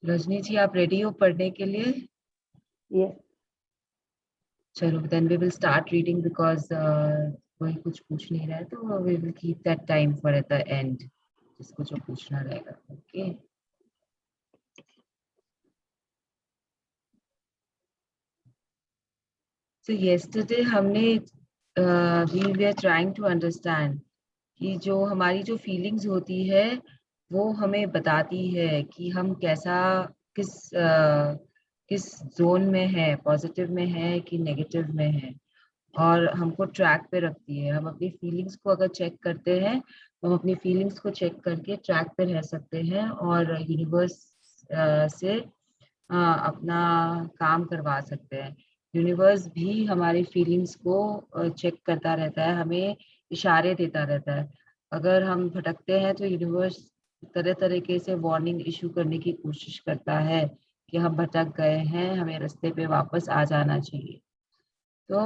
रजनी जी, आप रेडी हो पढ़ने के लिए? Yes. चलो, then we will start reading because कोई कुछ पूछ नहीं रहा है, तो we will keep that time for at the end, जिसको जो पूछना रहेगा। ओके। सो yesterday हमने we were trying to understand कि जो हमारी जो फीलिंग्स होती है वो हमें बताती है कि हम कैसा, किस किस जोन में है, पॉजिटिव में है कि नेगेटिव में है, और हमको ट्रैक पे रखती है। हम अपनी फीलिंग्स को अगर चेक करते हैं तो हम अपनी फीलिंग्स को चेक करके ट्रैक पे रह सकते हैं और यूनिवर्स से अपना काम करवा सकते हैं। यूनिवर्स भी हमारी फीलिंग्स को चेक करता रहता है, हमें इशारे देता रहता है। अगर हम भटकते हैं तो यूनिवर्स तरह तरीके से वार्निंग इशू करने की कोशिश करता है कि हम भटक गए हैं, हमें रास्ते पे वापस आ जाना चाहिए। तो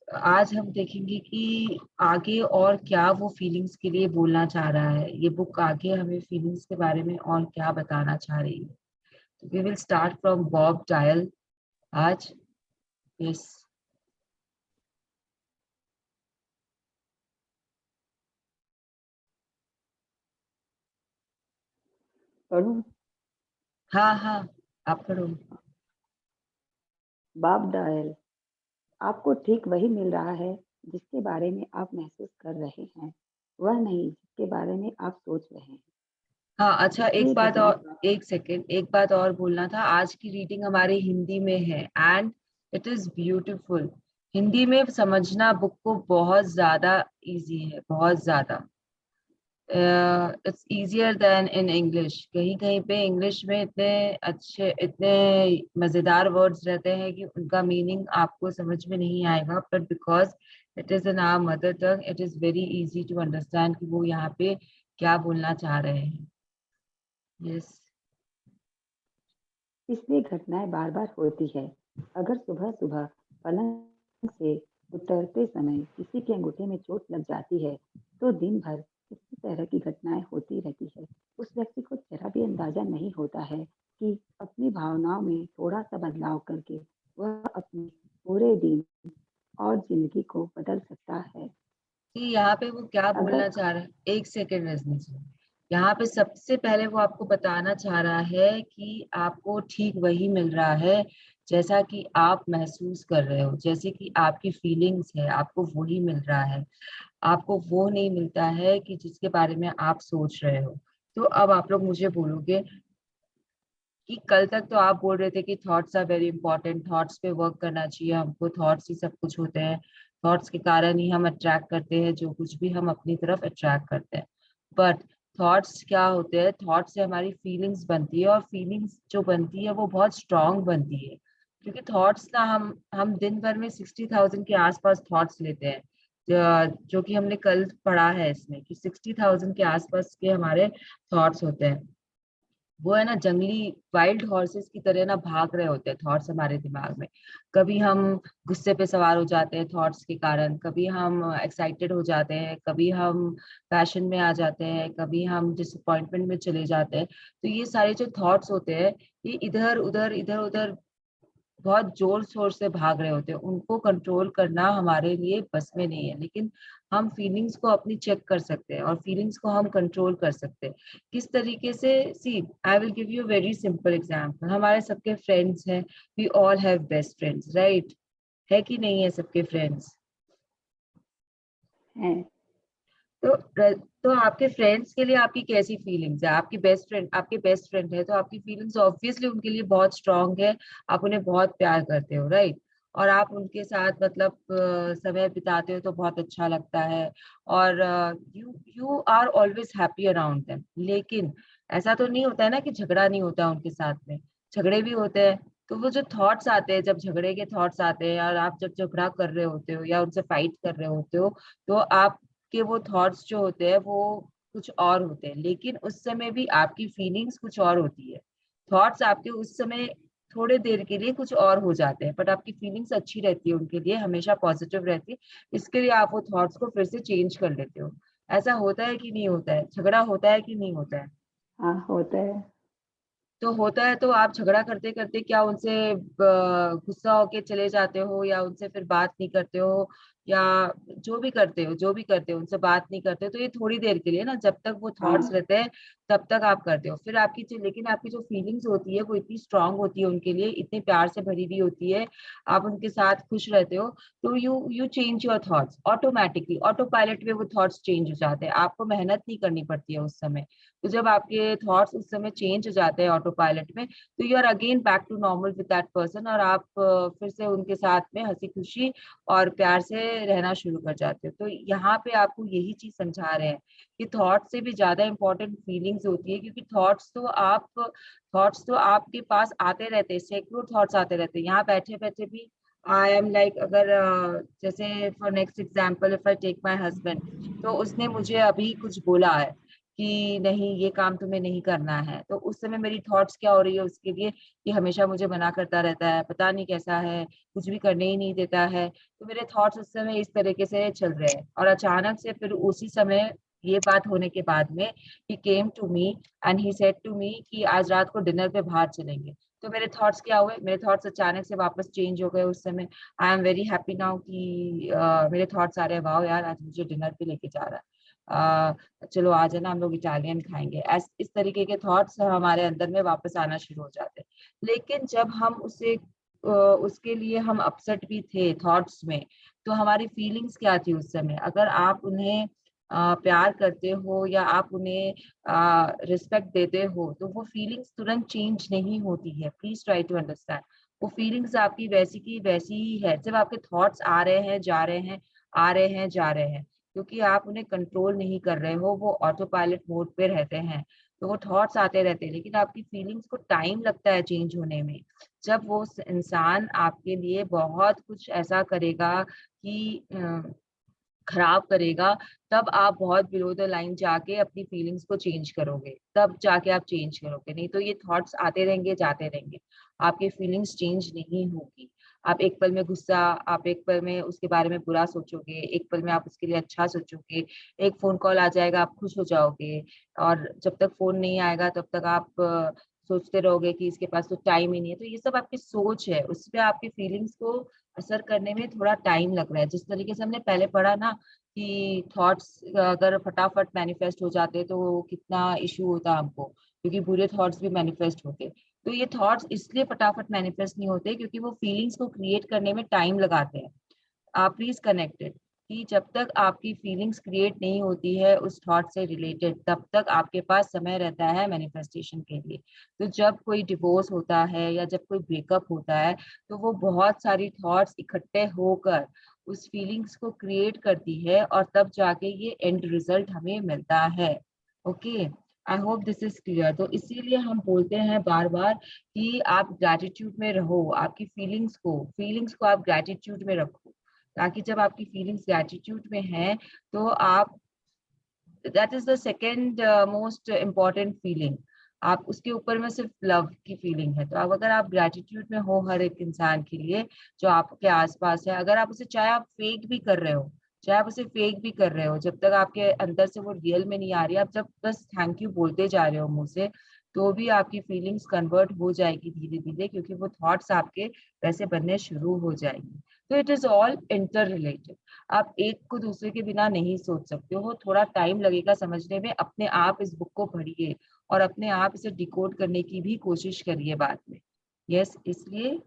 आज हम देखेंगे कि आगे और क्या वो फीलिंग्स के लिए बोलना चाह रहा है, ये बुक आगे हमें फीलिंग्स के बारे में और क्या बताना चाह रही है। तो we will start from Bob dial आज। यस। पढ़ूं? हाँ हाँ, आप पढ़ो। Bob dial. आपको ठीक वही मिल रहा है जिसके बारे में आप महसूस कर रहे हैं, वह नहीं जिसके बारे में आप सोच रहे हैं। हाँ अच्छा, एक इसलिए बात घटना और, एक सेकेंड, एक बात और बोलना था। आज की रीडिंग हमारे हिंदी में है and it is beautiful. Hindi में समझना बुक को बहुत ज्यादा इजी है, बहुत ज्यादा। It's easier then in English. कहीं कहीं पे इंग्लिश में इतने अच्छे, इतने मजेदार वर्ड्स रहते हैं कि उनका मीनिंग आपको समझ में नहीं आएगा, but because it is in our mother tongue, it is very easy to understand कि वो यहाँ पे क्या बोलना चाह रहे हैं। यस। इसलिए घटनाएं बार बार होती है। अगर सुबह सुबह पलंग से उतरते समय किसी के अंगूठे में चोट लग जाती है तो दिन भर इसी तरह की घटनाएं होती रहती है। उस व्यक्ति को जरा भी अंदाजा नहीं होता है कि अपनी भावनाओं में थोड़ा सा बदलाव करके वह अपने पूरे दिन और जिंदगी को बदल सकता है। कि यहाँ पे वो क्या अगर बोलना चाह रहा है, एक सेकेंड रजनी जी। यहाँ पे सबसे पहले वो आपको बताना चाह रहा है कि आपको ठीक वही मिल रहा है जैसा कि आप महसूस कर रहे हो, जैसे कि आपकी फीलिंग्स है, आपको वही मिल रहा है। आपको वो नहीं मिलता है कि जिसके बारे में आप सोच रहे हो। तो अब आप लोग मुझे बोलोगे कि कल तक तो आप बोल रहे थे कि thoughts are very important, thoughts पे वर्क करना चाहिए हमको, थॉट्स ही सब कुछ होते हैं, थॉट्स के कारण ही हम अट्रैक्ट करते हैं जो कुछ भी हम अपनी तरफ अट्रैक्ट करते हैं। बट थॉट्स क्या होते हैं? थॉट्स से हमारी फीलिंग्स बनती है, और फीलिंग्स जो बनती है वो बहुत स्ट्रांग बनती है। क्योंकि थॉट्स ना, हम दिन भर में 60,000 के आसपास थॉट्स लेते हैं। जो कि हमने कल पढ़ा है इसमें कि 60,000 के आसपास के हमारे थॉट्स होते हैं। वो है ना, जंगली वाइल्ड हॉर्सेस की तरह ना भाग रहे होते हैं थॉट्स हमारे दिमाग में। कभी हम गुस्से पे सवार हो जाते हैं थॉट्स के कारण, कभी हम एक्साइटेड हो जाते हैं, कभी हम पैशन में आ जाते हैं, कभी हम डिसअपॉइंटमेंट में चले जाते हैं। तो ये सारे जो थॉट्स होते हैं, ये इधर उधर बहुत जोर शोर से भाग रहे होते हैं। उनको कंट्रोल करना हमारे लिए बस में नहीं है, लेकिन हम फीलिंग्स को अपनी चेक कर सकते हैं और फीलिंग्स को हम कंट्रोल कर सकते हैं। किस तरीके से? See, I will give you very simple example. हमारे सबके फ्रेंड्स हैं, we all have best friends, right? है कि नहीं है सबके फ्रेंड्स? है तो तो आपके फ्रेंड्स के लिए आपकी कैसी फीलिंग्स है? आपकी बेस्ट फ्रेंड, आपके बेस्ट फ्रेंड है तो आपकी फीलिंग्स ऑब्वियसली उनके लिए बहुत स्ट्रांग है। आप उन्हें बहुत प्यार करते हो, राइट? और आप उनके साथ मतलब समय बिताते हो तो बहुत अच्छा लगता है, और you you are always happy around them. लेकिन ऐसा तो नहीं होता है ना कि झगड़ा नहीं होता है उनके साथ में, झगड़े भी होते हैं। तो वो जो थॉट्स आते हैं, जब झगड़े के थॉट्स आते हैं और आप जब झगड़ा कर रहे होते हो या उनसे फाइट कर रहे होते हो, तो आप कि वो थॉट्स जो होते हैं वो कुछ और होते हैं, लेकिन उस समय भी आपकी फीलिंग्स कुछ और होती है। थॉट्स आपके उस समय थोड़े देर के लिए कुछ और हो जाते हैं, बट आपकी फीलिंग्स अच्छी रहती है, उनके लिए हमेशा पॉजिटिव रहती है। इसके लिए आप वो थॉट्स को फिर से चेंज कर लेते हो। ऐसा होता है कि नहीं होता है? झगड़ा होता है कि नहीं होता है? हाँ, होता है। तो होता है तो आप झगड़ा करते करते क्या उनसे गुस्सा होके चले जाते हो, या उनसे फिर बात नहीं करते हो, या जो भी करते हो उनसे बात नहीं करते हो, तो ये थोड़ी देर के लिए ना, जब तक वो थॉट्स हाँ रहते हैं तब तक आप करते हो। फिर लेकिन आपकी जो फीलिंग्स होती है वो इतनी स्ट्रांग होती है उनके लिए, इतने प्यार से भरी हुई होती है, आप उनके साथ खुश रहते हो, तो you change your thoughts automatically, auto pilot में वो थॉट्स चेंज हो जाते हैं, आपको मेहनत नहीं करनी पड़ती है उस समय। तो जब आपके थॉट्स उस समय चेंज हो जाते हैं ऑटो पायलट में, तो you are again back to normal with that person, और आप फिर से उनके साथ में हंसी खुशी और प्यार से रहना शुरू कर जाते हो। तो यहाँ पे आपको यही चीज समझा रहे हैं कि थॉट से भी ज्यादा इंपॉर्टेंट फीलिंग्स होती है, क्योंकि थॉट्स तो आपके पास आते रहते हैं, सैकड़ों थॉट्स आते रहते हैं यहाँ बैठे बैठे भी। आई एम लाइक, अगर जैसे for next example if I take my husband, तो उसने मुझे अभी कुछ बोला है कि नहीं ये काम तुम्हें नहीं करना है, तो उस समय मेरी थॉट्स क्या हो रही है उसके लिए, कि हमेशा मुझे मना करता रहता है, पता नहीं कैसा है, कुछ भी करने ही नहीं देता है। तो मेरे थॉट्स उस समय इस तरीके से चल रहे हैं, और अचानक से फिर उसी समय ये बात होने के बाद में he came to me and he said to me कि आज रात को डिनर पे बाहर चलेंगे। तो मेरे थॉट्स क्या हुए, मेरे थॉट्स अचानक से वापस चेंज हो गए उस समय। I am very happy now कि मेरे थॉट्स आ रहे हैं, वाह यार आज मुझे डिनर पे लेके जा रहा है, चलो आज है ना हम लोग इटालियन खाएंगे, इस तरीके के थॉट्स हमारे अंदर में वापस आना शुरू हो जाते हैं। लेकिन जब हम उसके लिए हम अपसेट भी थे थॉट्स में, तो हमारी फीलिंग्स क्या थी उस समय, अगर आप उन्हें प्यार करते हो या आप उन्हें रिस्पेक्ट देते हो, तो वो फीलिंग्स तुरंत चेंज नहीं होती है, प्लीज ट्राई टू अंडरस्टैंड। वो फीलिंग्स आपकी वैसी की वैसी ही है, जब आपके थॉट्स आ रहे हैं जा रहे हैं, आ रहे हैं जा रहे हैं, क्योंकि आप उन्हें कंट्रोल नहीं कर रहे हो, वो ऑटो पायलट मोड पे रहते हैं, तो वो थॉट्स आते रहते हैं, लेकिन आपकी फीलिंग्स को टाइम लगता है चेंज होने में। जब वो इंसान आपके लिए बहुत कुछ ऐसा करेगा कि खराब करेगा, तब आप बहुत बिलो द लाइन जाके अपनी फीलिंग्स को चेंज करोगे, तब जाके आप चेंज करोगे, नहीं तो ये थॉट्स आते रहेंगे जाते रहेंगे, आपकी फीलिंग्स चेंज नहीं होगी। आप एक पल में गुस्सा, आप एक पल में उसके बारे में बुरा सोचोगे, एक पल में आप उसके लिए अच्छा सोचोगे, एक फोन कॉल आ जाएगा आप खुश हो जाओगे, और जब तक फोन नहीं आएगा तब तक आप सोचते रहोगे कि इसके पास तो टाइम ही नहीं है। तो ये सब आपकी सोच है, उस पर आपकी फीलिंग्स को असर करने में थोड़ा टाइम लग रहा है। जिस तरीके से हमने पहले पढ़ा ना कि थॉट्स अगर फटाफट मैनिफेस्ट हो जाते तो कितना इशू होता हमको, क्योंकि बुरे थॉट्स भी मैनिफेस्ट होते। तो ये थॉट्स इसलिए फटाफट मैनिफेस्ट नहीं होते क्योंकि वो फीलिंग्स को क्रिएट करने में टाइम लगाते हैं। आप प्लीज कनेक्टेड कि जब तक आपकी फीलिंग्स क्रिएट नहीं होती है उस थॉट से रिलेटेड, तब तक आपके पास समय रहता है मैनिफेस्टेशन के लिए। तो जब कोई डिवोर्स होता है या जब कोई ब्रेकअप होता है, तो वो बहुत सारी थॉट्स इकट्ठे होकर उस फीलिंग्स को क्रिएट करती है, और तब जाके ये एंड रिजल्ट हमें मिलता है। Okay, I hope this is clear. तो इसीलिए हम बोलते हैं बार बार कि आप ग्रेटिट्यूड में रहो, आपकी फीलिंग्स को आप ग्रेटिट्यूड में रखो, ताकि जब आपकी फीलिंग्स ग्रेटिट्यूड में है, तो आप, that is the second most important feeling, आप उसके ऊपर में सिर्फ लव की फीलिंग है। तो अब अगर आप ग्रेटिट्यूड में हो हर एक इंसान के लिए जो आपके आसपास है, अगर आप उसे, चाहे आप फेक भी कर रहे हो, चाहे आप उसे फेक भी कर रहे हो, जब तक आपके अंदर से वो रियल में नहीं आ रही, आप जब बस थैंक यू बोलते जा रहे हो मुंह से, तो भी आपकी फीलिंग्स कन्वर्ट हो जाएगी धीरे धीरे, क्योंकि वो थॉट्स आपके वैसे बनने शुरू हो जाएंगे। तो it is all inter related. आप एक को दूसरे के बिना नहीं सोच सकते हो, थोड़ा टाइम लगेगा समझने में, अपने आप इस बुक को पढ़िए और अपने आप इसे डिकोड करने की भी कोशिश करिए बाद में। यस, इसलिए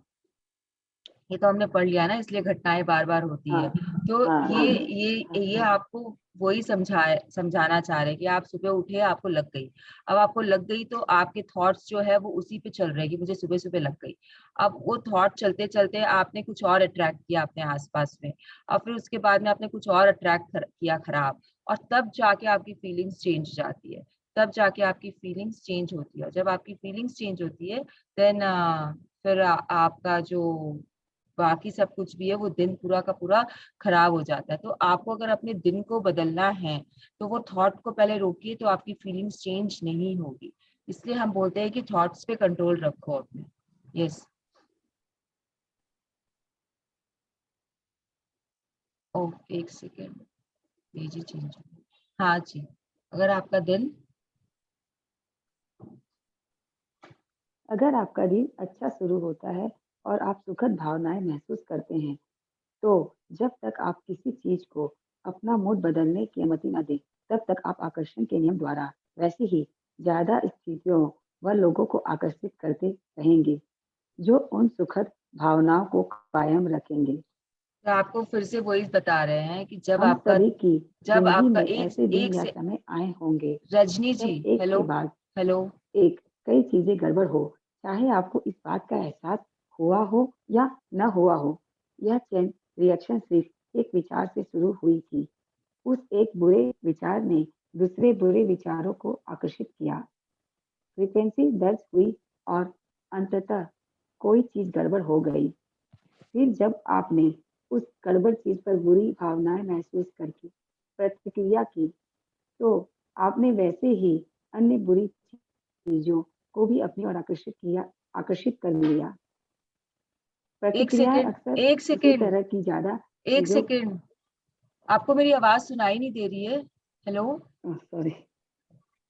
ये तो हमने पढ़ लिया ना, इसलिए घटनाएं बार बार होती हाँ है। तो हाँ ये आपको वही समझाना चाह रहे हैं कि आप सुबह उठे आपको लग गई, अब आपको लग गई तो आपके थॉट्स जो है वो उसी पे चल रहे हैं कि मुझे सुबह सुबह लग गई। अब वो थॉट चलते चलते आपने कुछ और अट्रैक्ट किया अपने आसपास में, और फिर उसके बाद में आपने कुछ और अट्रैक्ट किया खराब, और तब जाके आपकी फीलिंग्स चेंज जाती है, तब जाके आपकी फीलिंग्स चेंज होती है। और जब आपकी फीलिंग्स चेंज होती है, देन फिर आपका जो बाकी सब कुछ भी है वो दिन पूरा का पूरा खराब हो जाता है। तो आपको अगर अपने दिन को बदलना है, तो वो थॉट को पहले रोकिए, तो आपकी फीलिंग्स चेंज नहीं होगी। इसलिए हम बोलते हैं कि थॉट्स पे कंट्रोल रखो अपने। यस। ओ, एक सेकेंड, पेज ही चेंज हो गया। हाँ जी, अगर आपका दिन अगर आपका दिन अच्छा शुरू होता है और आप सुखद भावनाएं महसूस करते हैं, तो जब तक आप किसी चीज को अपना मूड बदलने की अनुमति न दें, तब तक आप आकर्षण के नियम द्वारा वैसे ही ज्यादा स्थितियों व लोगों को आकर्षित करते रहेंगे, जो उन सुखद भावनाओं को कायम रखेंगे। तो आपको फिर से वही बता रहे हैं कि जब हम आपका सभी की जब जिंदगी आपका में एक ऐसे दिन एक या से समय आए होंगे रजनी जी, जब एक हेलो के बाद हेलो। एक कई चीजें गड़बड़ हो, चाहे आपको इस बात का एहसास हुआ हो या न हुआ हो। यह चेन रिएक्शन सिर्फ एक विचार से शुरू हुई थी। उस एक बुरे विचार ने दूसरे बुरे विचारों को आकर्षित किया, फ्रीक्वेंसी दर्ज हुई और अंततः कोई चीज गड़बड़ हो गई। फिर जब आपने उस गड़बड़ चीज पर बुरी भावनाएं महसूस करके प्रतिक्रिया की, तो आपने वैसे ही अन्य बुरी चीजों को भी अपनी ओर आकर्षित कर लिया। एक प्रतिक्रियाएं सेकेंड, अक्सर एक उसी सेकेंड, तरह की ज्यादा एक चीजों। सेकेंड। आपको मेरी आवाज सुनाई नहीं दे रही है? हेलो। सॉरी।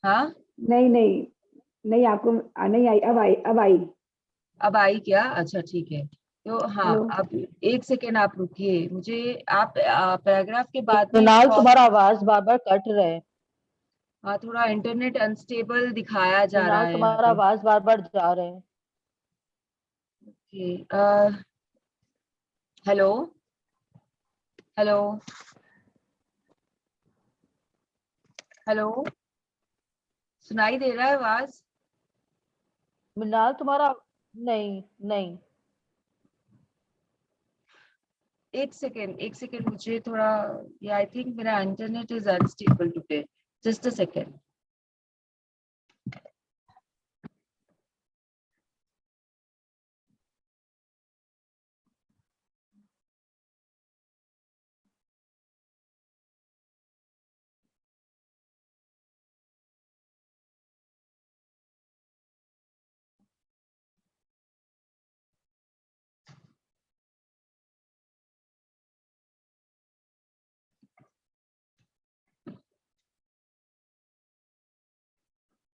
हाँ, नहीं नहीं, नहीं आपको नहीं आई, अब आई। अब आई क्या? अच्छा ठीक है। तो हाँ, हेलो। अब एक सेकेंड आप रुकिए मुझे। आप पैराग्राफ के बाद में एक मृणाल, पॉज। तुम्हारा आवाज बार बार कट रहा है। हाँ, थोड़ा इंटरनेट अनस्टेबल दिखाया जा रहा मृणाल, है यहाँ तुम्हारा पे। आवाज बार बार जा रहे हैं। ओके। Hello hello hello. सुनाई दे रहा है आवाज? मृणाल, तुम्हारा नहीं नहीं। एक सेकेंड मुझे थोड़ा, या आई थिंक मेरा internet is unstable today. Just a second.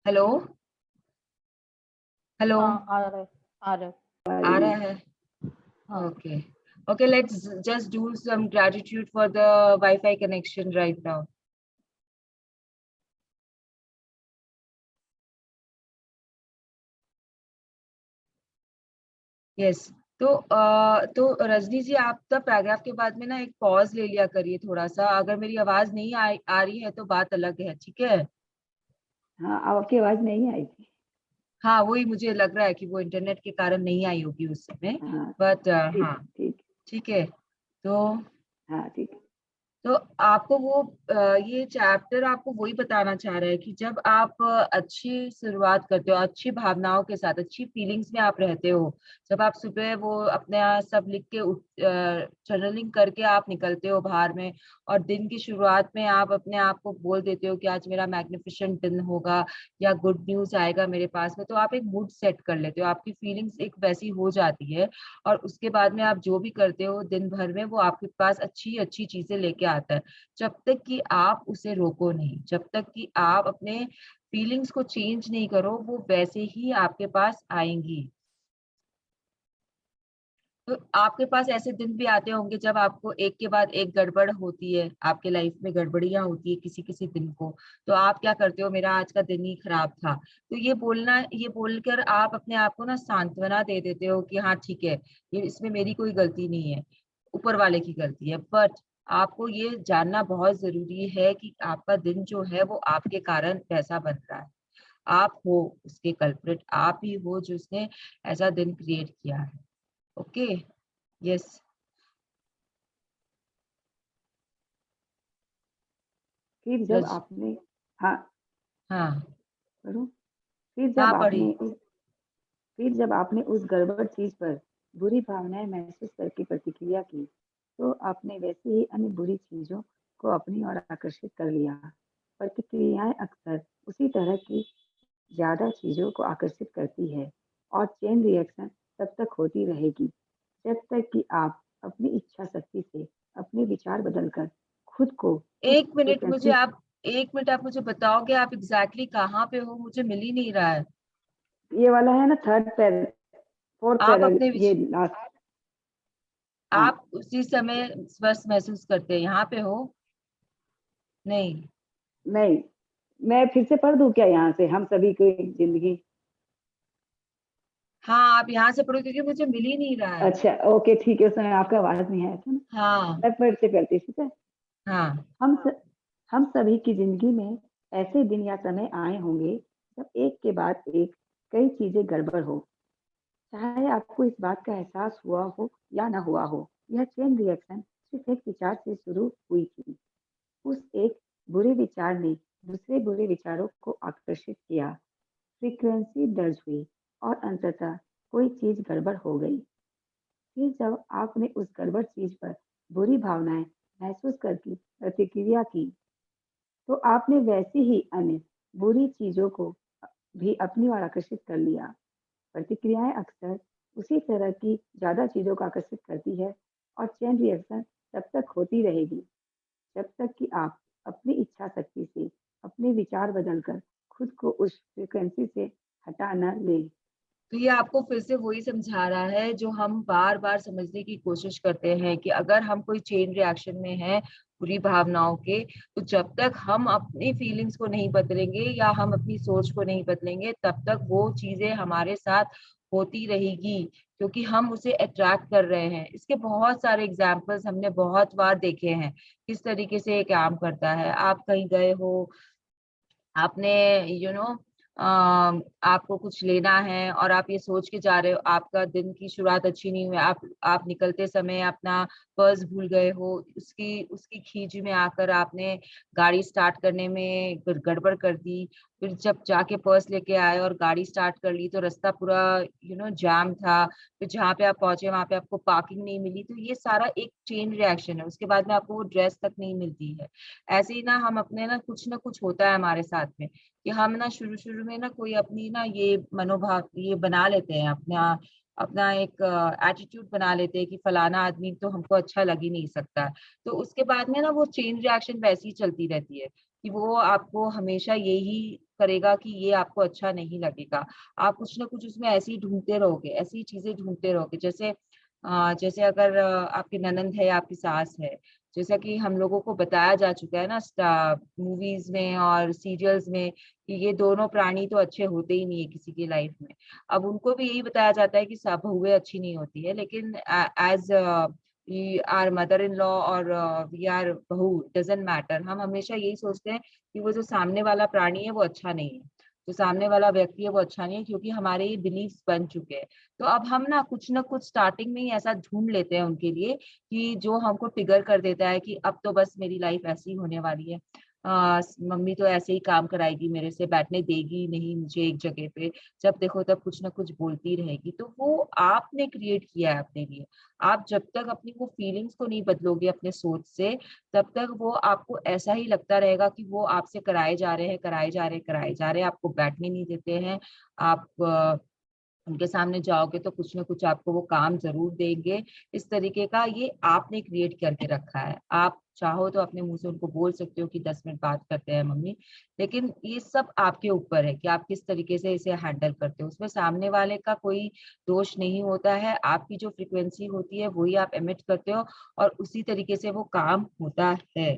Hello hello. हाँ, आ रहे आ रहे। आ रहा है? हाँ। Okay. Okay, let's just do some gratitude for the Wi-Fi connection right now. Yes. तो रजनी जी, आप द पैराग्राफ के बाद में ना एक पॉज ले लिया करिए थोड़ा सा। अगर मेरी आवाज नहीं आ रही है तो बात अलग है, ठीक है? हाँ, अब आपकी आवाज नहीं आई थी। हाँ, वही मुझे लग रहा है कि वो इंटरनेट के कारण नहीं आई होगी उस समय। हाँ, बट ठीक हाँ, ठीक। ठीक है। तो हाँ ठीक। तो आपको वो ये चैप्टर आपको वही बताना चाह रहा है कि जब आप अच्छी शुरुआत करते हो, अच्छी भावनाओं के साथ, अच्छी फीलिंग्स में आप रहते हो, जब आप सुबह वो अपने सब लिख के जर्नलिंग करके आप निकलते हो बाहर में, और दिन की शुरुआत में आप अपने आप को बोल देते हो कि आज मेरा मैग्निफिसेंट दिन होगा या गुड न्यूज आएगा मेरे पास में, तो आप एक मूड सेट कर लेते हो, आपकी फीलिंग्स एक वैसी हो जाती है। और उसके बाद में आप जो भी करते हो दिन भर में, वो आपके पास अच्छी अच्छी चीजें लेके आता है। जब तक कि आप उसे रोको नहीं, जब तक कि आप अपने फीलिंग्स को चेंज नहीं करो, वो वैसे ही आपके पास आएंगी। तो आपके पास ऐसे दिन भी आते होंगे जब आपको एक के बाद एक गड़बड़ होती है, आपके लाइफ में गड़बड़ियां होती है किसी किसी दिन को। तो आप क्या करते हो? मेरा आज का दिन ही खराब था, तो ये बोलकर आप अपने आप को ना सांत्वना दे देते हो कि हाँ ठीक है, ये इसमें मेरी कोई गलती नहीं है, ऊपर वाले की गलती है। बट आपको ये जानना बहुत जरूरी है कि आपका दिन जो है वो आपके कारण वैसा बन रहा है। आप हो उसके कल्प्रिट, आप ही हो जो उसने ऐसा दिन क्रिएट किया है। ओके। यस। फिर जब रज आपने हाँ हाँ करूँ फिर हाँ जब पढ़ी। आपने उस फिर जब आपने उस गड़बड़ चीज पर बुरी भावनाएं महसूस करके प्रतिक्रिया की, तो आपने वैसे ही अन्य बुरी चीजों को अपनी ओर आकर्षित कर लिया। प्रतिक्रियाएं अक्सर उसी तरह की ज्यादा चीजों को आकर्षित करती है, और चेन रिएक्शन तब तक होती रहेगी जब तक कि आप अपनी इच्छा शक्ति से अपने विचार बदलकर खुद को उस एक मिनट मुझे फ्रिक्वेंसी। आप एक मिनट आप मुझे बताओगे आप एग्जैक्टली कहाँ पे हो? मुझे मिल ही नहीं रहा है। ये वाला है ना, थर्ड पैर, फोर्थ आप पैर, अपने ये लास्ट। हाँ। आप उसी समय स्वस्थ महसूस करते हैं, यहाँ पे हो? नहीं। नहीं, मैं फिर से पढ़ दूं क्या यहाँ से, हम सभी की जिंदगी? हाँ, आप यहाँ से पढ़ो क्योंकि मुझे मिल ही नहीं रहा है। अच्छा, ओके, ठीक है, उस समय आपका आवाज नहीं आया था ना। हाँ। मैं फिर से करती, ठीक है। हाँ। हम स, हम सभी की जिंदगी में ऐसे दिन या समय आए होंगे जब एक के बाद एक कई चीजें गड़बड़ हो, चाहे आपको इस बात का एहसास हुआ हो या ना हुआ हो। यह चेन रिएक्शन सिर्फ एक विचार से शुरू हुई थी। उस एक बुरे विचार ने दूसरे बुरे विचारों को आकर्षित किया, फ्रीक्वेंसी दर्ज हुई और अंततः कोई चीज गड़बड़ हो गई। फिर जब आपने उस गड़बड़ चीज पर बुरी भावनाएं महसूस करके प्रतिक्रिया की, तो आपने वैसी ही अन्य बुरी चीजों को भी अपनी ओर आकर्षित कर लिया। प्रतिक्रियाएं अक्सर उसी तरह की ज्यादा चीजों को आकर्षित करती है, और चेन रिएक्शन तब तक होती रहेगी जब तक कि आप अपनी इच्छा शक्ति से अपने विचार बदलकर खुद को उस फ्रीक्वेंसी से हटा न ले। तो ये आपको फिर से वही समझा रहा है जो हम बार बार समझने की कोशिश करते हैं कि अगर हम कोई चेन रिएक्शन में हैं बुरी भावनाओं के, तो जब तक हम अपनी फीलिंग्स को नहीं बदलेंगे या हम अपनी सोच को नहीं बदलेंगे, तब तक वो चीजें हमारे साथ होती रहेगी, क्योंकि हम उसे अट्रैक्ट कर रहे हैं। इसके बहुत सारे एग्जाम्पल्स हमने बहुत बार देखे हैं किस तरीके से ये काम करता है। आप कहीं गए हो, आपने यू नो आपको कुछ लेना है और आप ये सोच के जा रहे हो, आपका दिन की शुरुआत अच्छी नहीं हुई, आप निकलते समय अपना पर्स भूल गए हो, उसकी उसकी खींच में आकर आपने गाड़ी स्टार्ट करने में गड़बड़ कर दी। फिर जब जाके पर्स लेके आए और गाड़ी स्टार्ट कर ली तो रास्ता पूरा जाम था। फिर जहाँ पे आप पहुंचे वहां पे आपको पार्किंग नहीं मिली। तो ये सारा एक चेन रिएक्शन है। उसके बाद में आपको वो ड्रेस तक नहीं मिलती है। ऐसे ही ना हम अपने ना कुछ होता है हमारे साथ में कि हम ना शुरू शुरू में ना कोई अपनी ना ये मनोभाव ये बना लेते हैं, अपना अपना एक एटीट्यूड बना लेते हैं कि फलाना आदमी तो हमको अच्छा लग ही नहीं सकता। तो उसके बाद में ना वो चेन रिएक्शन वैसी ही चलती रहती है कि वो आपको हमेशा यही करेगा कि ये आपको अच्छा नहीं लगेगा। आप कुछ ना कुछ उसमें ऐसे ही ढूंढते रहोगे, ऐसी चीजें ढूंढते रहोगे। जैसे अगर आपकी ननंद है या आपकी सास है, जैसा कि हम लोगों को बताया जा चुका है ना मूवीज में और सीरियल्स में कि ये दोनों प्राणी तो अच्छे होते ही नहीं है किसी की लाइफ में। अब उनको भी यही बताया जाता है कि सब बहुएं अच्छी नहीं होती है, लेकिन as we are mother in law और वी आर बहू, डजेंट मैटर, हम हमेशा यही सोचते हैं कि वो जो सामने वाला प्राणी है वो अच्छा नहीं है, जो सामने वाला व्यक्ति है वो अच्छा नहीं है, क्योंकि हमारे ये बिलीव्स बन चुके हैं। तो अब हम ना कुछ स्टार्टिंग में ही ऐसा ढूंढ लेते हैं उनके लिए कि जो हमको ट्रिगर कर देता है कि अब तो बस मेरी लाइफ ऐसी होने वाली है। मम्मी तो ऐसे ही काम कराएगी, मेरे से बैठने देगी नहीं मुझे एक जगह पे, जब देखो तब कुछ ना कुछ बोलती रहेगी। तो वो आपने क्रिएट किया है अपने लिए। आप जब तक अपनी वो फीलिंग्स को नहीं बदलोगे अपने सोच से, तब तक वो आपको ऐसा ही लगता रहेगा कि वो आपसे कराए जा रहे हैं, कराए जा रहे हैं, कराए जा रहे हैं, आपको बैठने नहीं देते हैं। आप उनके सामने जाओगे तो कुछ ना कुछ आपको वो काम जरूर देंगे। इस तरीके का ये आपने क्रिएट करके रखा है। आप चाहो तो अपने मुंह से उनको बोल सकते हो कि 10 मिनट बात करते हैं मम्मी, लेकिन ये सब आपके ऊपर है कि आप किस तरीके से इसे हैंडल करते हो। उसमें सामने वाले का कोई दोष नहीं होता है, आपकी जो फ्रिक्वेंसी होती है वही आप एमिट करते हो और उसी तरीके से वो काम होता है।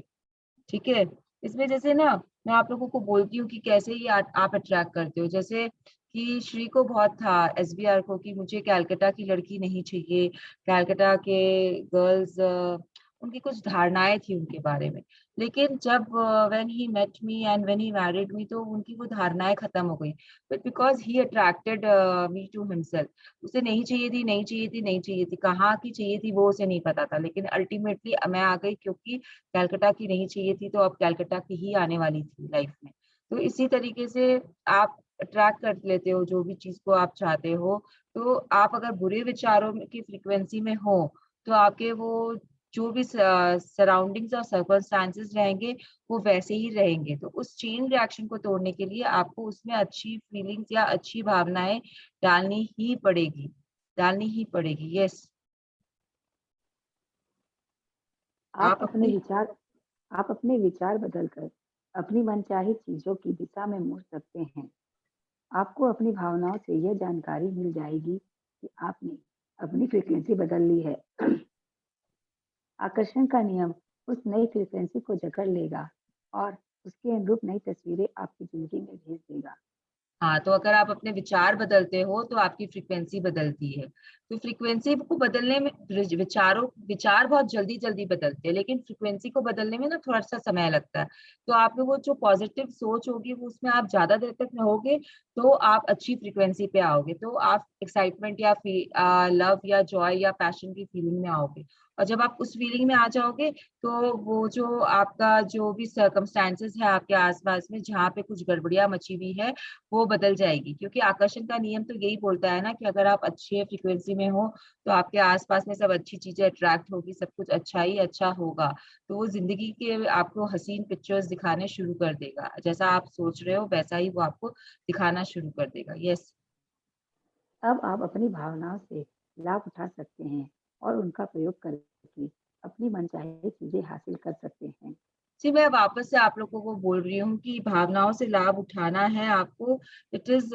ठीक है। इसमें जैसे ना मैं आप लोगों को बोलती हूँ कि कैसे ये आप अट्रैक्ट करते हो। जैसे कि श्री को बहुत था एसबीआर को कि मुझे कैलकाटा की लड़की नहीं चाहिए, कैलकाटा के गर्ल्स, उनकी कुछ धारणाएं थी उनके बारे में। लेकिन जब when he met me and when he married me, तो उनकी वो धारणाएं खत्म हो गई। But because he attracted me to himself. उसे नहीं चाहिए थी, नहीं चाहिए थी, नहीं चाहिए थी, कहाँ की चाहिए थी वो उसे नहीं पता था, लेकिन अल्टीमेटली मैं आ गई क्योंकि कैलकाटा की नहीं चाहिए थी, तो अब कैलकाटा की ही आने वाली थी लाइफ में। तो इसी तरीके से आप अट्रैक्ट कर लेते हो जो भी चीज को आप चाहते हो। तो आप अगर बुरे विचारों की फ्रिक्वेंसी में हो, तो आपके वो जो भी सराउंडिंग्स और सर्कमस्टांसेस रहेंगे वो वैसे ही रहेंगे। तो उस चेन रिएक्शन को तोड़ने के लिए आपको उसमें अच्छी फीलिंग्स या अच्छी भावनाएं डालनी ही पड़ेगी, डालनी ही पड़ेगी। यस। आप आप अपने अपनी विचार आप अपने विचार बदलकर अपनी मनचाही चीजों की दिशा में मुड़ सकते हैं। आपको अपनी भावनाओं से यह जानकारी मिल जाएगी कि आपने अपनी फ्रीक्वेंसी बदल ली है। आकर्षण का नियम उस नई फ्रीक्वेंसी को जकड़ लेगा और उसके अनुरूप नई तस्वीरें आपकी जिंदगी में भेज देगा। हाँ, तो अगर आप अपने विचार बदलते हो तो आपकी फ्रीक्वेंसी बदलती है। तो फ्रीक्वेंसी को बदलने में विचार बहुत जल्दी जल्दी बदलते हैं, लेकिन फ्रीक्वेंसी को बदलने में ना थोड़ा सा समय लगता है। तो आप में वो जो पॉजिटिव सोच होगी वो उसमें आप ज्यादा देर तक रहोगे तो आप अच्छी फ्रीक्वेंसी पे आओगे, तो आप एक्साइटमेंट या लव या जॉय या पैशन की फीलिंग में आओगे। और जब आप उस फीलिंग में आ जाओगे तो वो जो आपका जो भी सर्कमस्टांसेस है आपके आसपास में जहाँ पे कुछ गड़बड़ियां मची हुई है वो बदल जाएगी। क्योंकि आकर्षण का नियम तो यही बोलता है ना कि अगर आप अच्छे फ्रीक्वेंसी में हो तो आपके आसपास में सब अच्छी चीजें अट्रैक्ट होगी, सब कुछ अच्छा ही अच्छा होगा। तो वो जिंदगी के आपको हसीन पिक्चर्स दिखाने शुरू कर देगा, जैसा आप सोच रहे हो वैसा ही वो आपको दिखाना शुरू कर देगा। यस। अब आप अपनी भावनाओं से लाभ उठा सकते हैं और उनका प्रयोग करके अपनी मनचाही चीजें हासिल कर सकते हैं। जी, मैं वापस से आप लोगों को बोल रही हूँ कि भावनाओं से लाभ उठाना है आपको। It is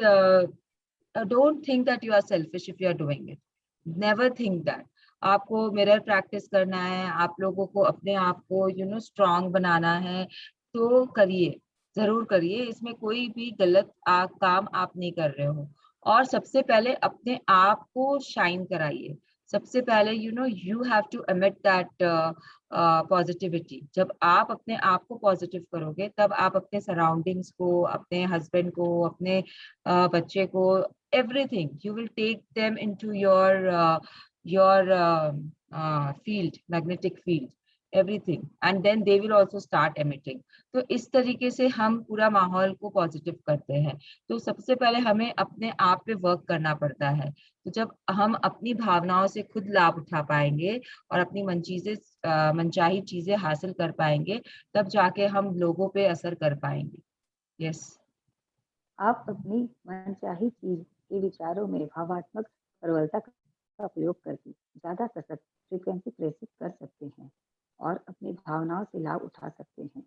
don't think that you are selfish if you are doing it. Never think that. आपको मिरर प्रैक्टिस करना है, आप लोगों को अपने आप को स्ट्रांग बनाना है, तो करिए, जरूर करिए। इसमें कोई भी गलत काम आप नहीं कर रहे हो। और सबसे पहले अपने आप को शाइन कराइए। सबसे पहले you have to emit that positivity. जब आप अपने आप को पॉजिटिव करोगे तब आप अपने सराउंडिंग्स को, अपने हस्बैंड को, अपने बच्चे को, everything you will take them into your field, magnetic field, everything, and then they will also start emitting. तो इस तरीके से हम पूरा माहौल को पॉजिटिव करते हैं। तो सबसे पहले हमें अपने आप पे वर्क करना पड़ता है। तो जब हम अपनी भावनाओं से खुद लाभ उठा पाएंगे और अपनी मनचाही चीजें हासिल कर पाएंगे, तब जाके हम लोगों पे असर कर पाएंगे। यस। आप अपनी मनचाही चीज के विचारों में भावात्मक प्रबलता का प्रयोग करके ज्यादा सशक्त फ्रीक्वेंसी प्रेषित कर सकते हैं और अपनी भावनाओं से लाभ उठा सकते हैं।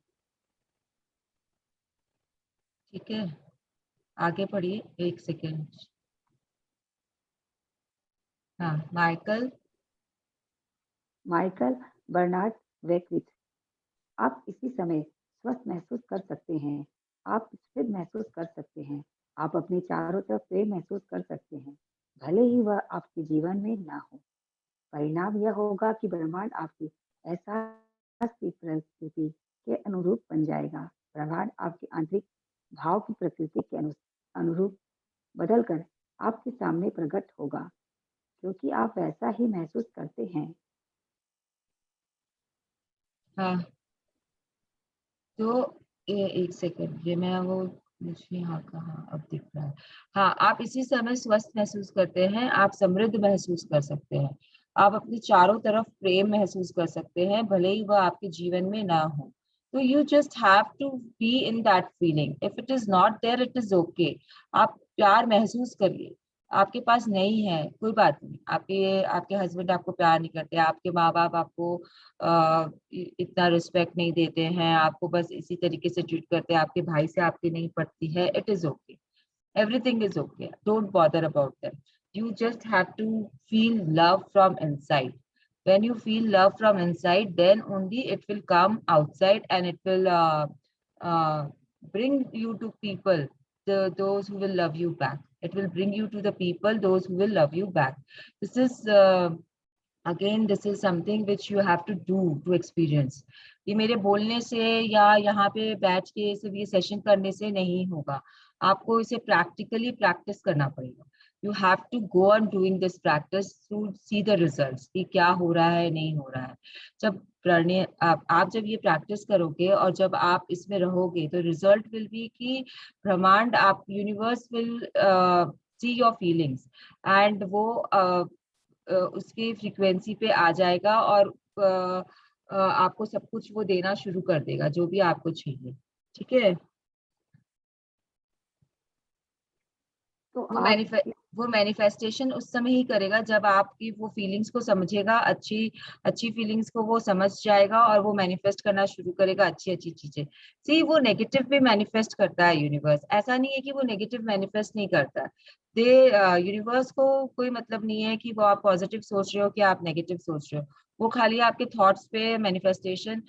ठीक है, आगे पढ़िए, एक सेकेंड। हाँ, माइकल। Michael Bernard वेकविथ। आप इसी समय स्वस्थ महसूस कर सकते हैं। आप स्थिर महसूस कर सकते हैं। आप अपने चारों तरफ प्रेम महसूस कर सकते हैं, भले ही वह आपके जीवन में ना हो। परिणाम यह होगा कि ब्रह्मांड आपकी एहसास की प्रकृति के अनुरूप बन जाएगा। ब्रह्मांड आपकी आंतरिक भाव की प्रकृति के अनुरूप बदलकर आपके सामने प्रकट होगा, क्योंकि आप वैसा ही महसूस करते हैं। हाँ, तो एक सेकेंड, ये मैं वो मुझे यहाँ कहाँ अब दिख रहा है। हाँ, आप इसी समय स्वस्थ महसूस करते हैं, आप समृद्ध महसूस कर सकते हैं, आप अपने चारों तरफ प्रेम महसूस कर सकते हैं, भले ही वह आपके जीवन में ना हो। तो you just have to be in that feeling. If it is not there, it is okay. आप प्यार महसूस करिए। आपके पास नहीं है, कोई बात नहीं। आपके आपके हस्बैंड आपको प्यार नहीं करते, आपके माँ बाप आपको इतना रिस्पेक्ट नहीं देते हैं, आपको बस इसी तरीके से ट्रीट करते हैं, आपके भाई से आपकी नहीं पड़ती है, it is okay. Everything is okay, don't bother about that. You just have to feel love from inside. When you feel love from inside, then only it will come outside and it will uh, bring you to people, those who will love you back. It will bring you to the people, those who will love you back. This is again this is something which you have to do to experience. ये मेरे बोलने से या यहाँ पे बैठ के सिर्फ ये सेशन करने से नहीं होगा, आपको इसे प्रैक्टिकली प्रैक्टिस करना पड़ेगा। You have to go on doing this practice to see the results कि क्या हो रहा है, नहीं हो रहा है। जब आप जब ये प्रैक्टिस करोगे और जब आप इसमें रहोगे तो रिजल्ट विल बी कि ब्रह्मांड, आप universe will see your feelings and वो उसकी फ्रीक्वेंसी पे आ जाएगा और आपको सब कुछ वो देना शुरू कर देगा जो भी आपको चाहिए। ठीक है। तो वो आप वो मैनिफेस्टेशन उस समय ही करेगा जब आपकी वो फीलिंग्स को समझेगा, अच्छी अच्छी फीलिंग्स को वो समझ जाएगा और वो मैनिफेस्ट करना शुरू करेगा अच्छी अच्छी चीजें। सी वो नेगेटिव भी मैनिफेस्ट करता है यूनिवर्स, ऐसा नहीं है कि वो नेगेटिव मैनिफेस्ट नहीं करता। दे यूनिवर्स को कोई मतलब नहीं है कि वो आप पॉजिटिव सोच रहे हो कि आप नेगेटिव सोच रहे हो। वो खाली आपके थॉट्स पे मैनिफेस्टेशन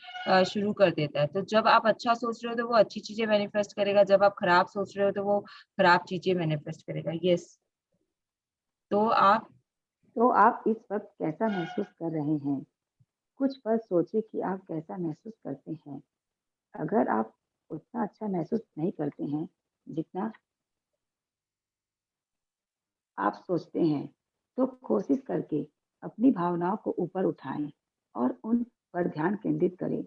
शुरू कर देता है। तो जब आप अच्छा सोच रहे हो तो वो अच्छी चीजें मैनिफेस्ट करेगा, जब आप खराब सोच रहे हो तो वो खराब चीजें मैनिफेस्ट करेगा। यस। तो आप तो आप इस वक्त कैसा महसूस कर रहे हैं? कुछ पल सोचिए कि आप कैसा महसूस करते हैं। अगर आप उतना अच्छा महसूस नहीं करते हैं जितना आप सोचते हैं, तो कोशिश करके अपनी भावनाओं को ऊपर उठाएं और उन पर ध्यान केंद्रित करें।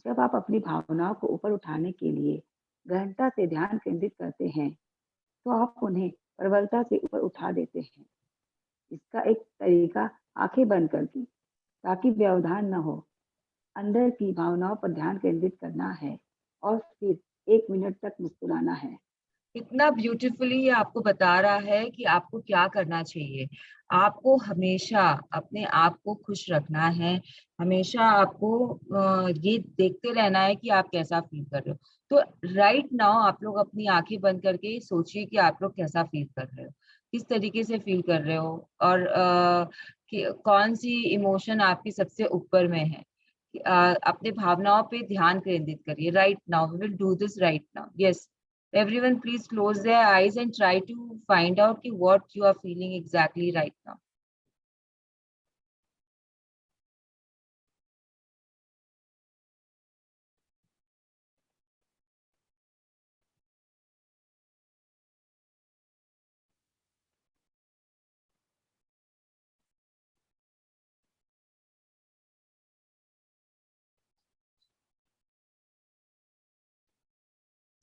जब आप अपनी भावनाओं को ऊपर उठाने के लिए गहनता से ध्यान केंद्रित करते हैं, तो आप उन्हें प्रबलता से ऊपर उठा देते हैं। इसका एक तरीका आंखें बंद करके, ताकि व्यवधान न हो, अंदर की भावनाओं पर ध्यान केंद्रित करना है और फिर 1 मिनट तक मुस्कुराना है। इतना ब्यूटीफुली ये आपको बता रहा है कि आपको क्या करना चाहिए। आपको हमेशा अपने आप को खुश रखना है। हमेशा आपको ये देखते रहना है कि आप कैसा फील कर रहे हो। तो राइट नाउ आप लोग अपनी आंखें बंद करके सोचिए कि आप लोग कैसा फील कर रहे हो, किस तरीके से फील कर रहे हो, और कौन सी इमोशन आपकी सबसे ऊपर में है। अपने भावनाओं पे ध्यान केंद्रित करिए right now. We will do this right now. Yes. Everyone, please close their eyes and try to find out what you are feeling exactly right now.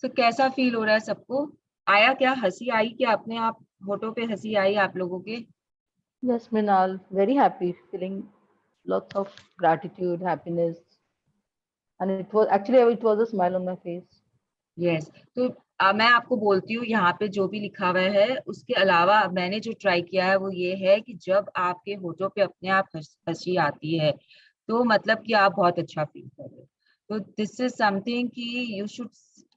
So, कैसा फील हो रहा है सबको? आया क्या? हंसी आई क्या? अपने आप होठों पे हंसी आई आप लोगों के? Yes, Mrinal, very happy, feeling lots of gratitude, happiness, and it was a smile on my face. Yes. तो मैं आपको बोलती हूँ यहाँ पे जो भी लिखा हुआ है उसके अलावा मैंने जो ट्राई किया है वो ये है कि जब आपके होठों पे अपने आप हंसी आती है तो मतलब कि आप बहुत अच्छा फील कर रहे हो। तो दिस इज समथिंग कि यू शुड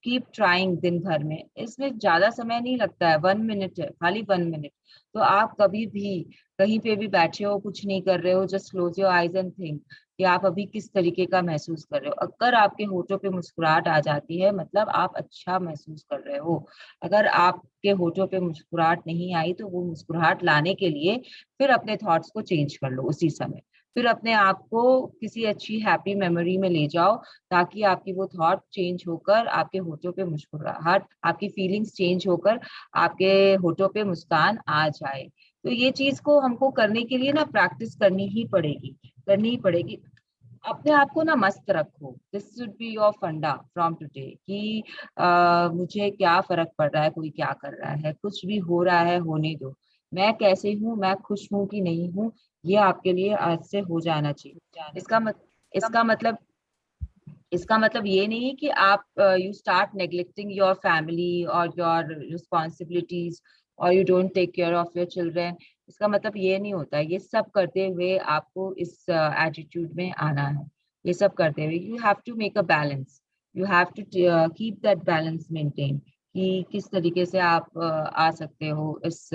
कीप ट्राइंग दिन भर में। इसमें ज्यादा समय नहीं लगता है, 1 मिनट है, खाली 1 मिनट। तो आप कभी भी कहीं पे भी बैठे हो, कुछ नहीं कर रहे हो, just close your eyes and think कि आप अभी किस तरीके का महसूस कर रहे हो। अगर आपके होठों पे मुस्कुराहट आ जाती है मतलब आप अच्छा महसूस कर रहे हो। अगर आपके होठों पे मुस्कुराहट नहीं आई तो वो मुस्कुराहट लाने के लिए फिर अपने थॉट्स को चेंज कर लो उसी समय। फिर अपने आप को किसी अच्छी हैप्पी मेमोरी में ले जाओ ताकि आपकी वो थॉट चेंज होकर आपके होठों पे मुस्कुराहट, आपकी फीलिंग्स चेंज होकर आपके होठों पे मुस्कान आ जाए। तो ये चीज को हमको करने के लिए ना प्रैक्टिस करनी ही पड़ेगी, करनी ही पड़ेगी। अपने आप को ना मस्त रखो। दिस शुड बी योर फंडा फ्रॉम टुडे कि मुझे क्या फर्क पड़ रहा है, कोई क्या कर रहा है, कुछ भी हो रहा है होने दो। मैं कैसे हूँ, मैं खुश हूँ कि नहीं हूँ, ये आपके लिए आज से हो जाना चाहिए। इसका मतलब इसका मतलब ये नहीं है कि आप you start neglecting your family और योर रिस्पॉन्सिबिलिटीज और you don't take care of your children. इसका मतलब ये नहीं होता है। ये सब करते हुए आपको इस एटीट्यूड में आना है। ये सब करते हुए you have to make a balance. You have to keep that balance maintain कि किस तरीके से आप आ सकते हो इस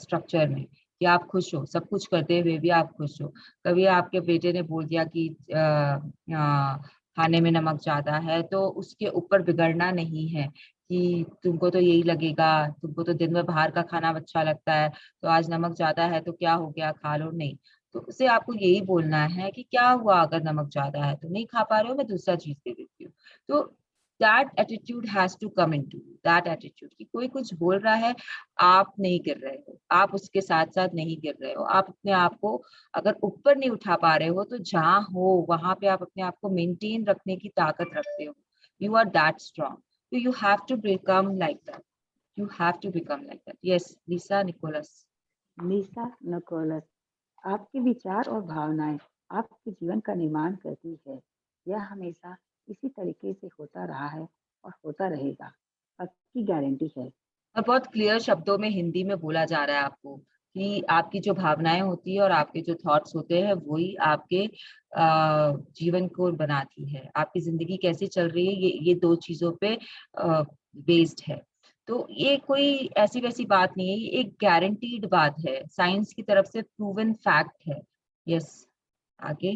स्ट्रक्चर में कि आप खुश हो, सब कुछ करते हुए भी आप खुश हो। कभी आपके बेटे ने बोल दिया कि खाने में नमक ज्यादा है तो उसके ऊपर बिगड़ना नहीं है कि तुमको तो यही लगेगा, तुमको तो दिन में बाहर का खाना अच्छा लगता है तो आज नमक ज्यादा है तो क्या हो गया, खा लो। नहीं, तो उसे आपको यही बोलना है कि क्या हुआ अगर नमक ज्यादा है तो नहीं खा पा रहे हो, मैं दूसरा चीज दे देती हूँ। तो that attitude has to come into that attitude कि कोई कुछ बोल रहा है, आप नहीं गिर रहे हो, आप उसके साथ साथ नहीं गिर रहे हो। आप अपने आप को अगर ऊपर नहीं उठा पा रहे हो तो जहां हो वहां पे आप अपने आप को मेंटेन रखने की ताकत रखते हो। You are that strong. So you have to become like that. You have to become like that. Yes, Lisa Nicholas. निशा नकोलस, आपके विचार और भावनाएं आपके जीवन का निर्माण करती है। यह हमेशा इसी तरीके से होता रहा है और होता रहेगा, पक्की गारंटी है। और बहुत क्लियर शब्दों में हिंदी में बोला जा रहा है आपको कि आपकी जो भावनाएं होती है और आपके जो थॉट्स होते हैं वही आपके जीवन को बनाती है। आपकी जिंदगी कैसी चल रही है ये दो चीजों पे बेस्ड है। तो ये कोई ऐसी वैसी बात नहीं है, ये एक गारंटीड बात है, साइंस की तरफ से प्रूवन फैक्ट है। यस, आगे।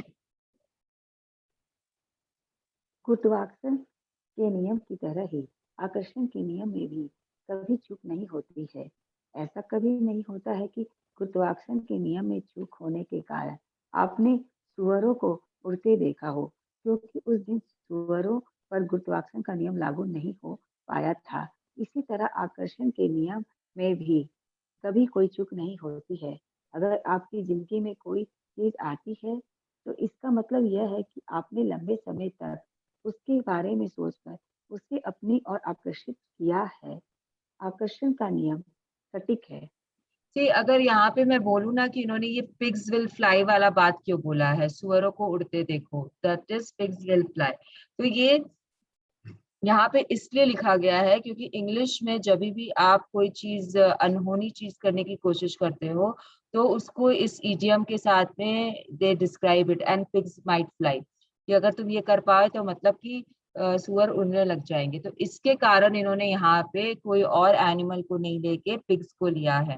गुरुत्वाकर्षण के नियम की तरह ही आकर्षण के नियम में भी कभी चूक नहीं होती है। ऐसा कभी नहीं होता है कि गुरुत्वाकर्षण के नियम में चूक होने के कारण आपने सुअरों को उड़ते देखा हो, क्योंकि उस दिन सुअरों पर गुरुत्वाकर्षण का नियम लागू नहीं हो पाया था। इसी तरह आकर्षण के नियम में भी कभी कोई चूक नहीं होती है। अगर आपकी जिंदगी में कोई चीज आती है तो इसका मतलब यह है कि आपने लंबे समय तक उसके बारे में सोचकर उसे अपनी ओर आकर्षित किया है। आकर्षण का नियम सटीक है। अगर यहाँ पे मैं बोलूँ ना कि इन्होंने ये पिग्स विल फ्लाई वाला बात क्यों बोला है, सुअरों को उड़ते देखो, that is pigs will fly. तो ये यहाँ पे इसलिए लिखा गया है क्योंकि इंग्लिश में जब भी आप कोई चीज अनहोनी चीज करने की कोशिश करते हो तो उसको इस इडियम के साथ में they describe it, and pigs might fly, कि अगर तुम ये कर पाए तो मतलब कि सुअर उड़ने लग जाएंगे। तो इसके कारण इन्होंने यहाँ पे कोई और एनिमल को नहीं लेके पिग्स को लिया है।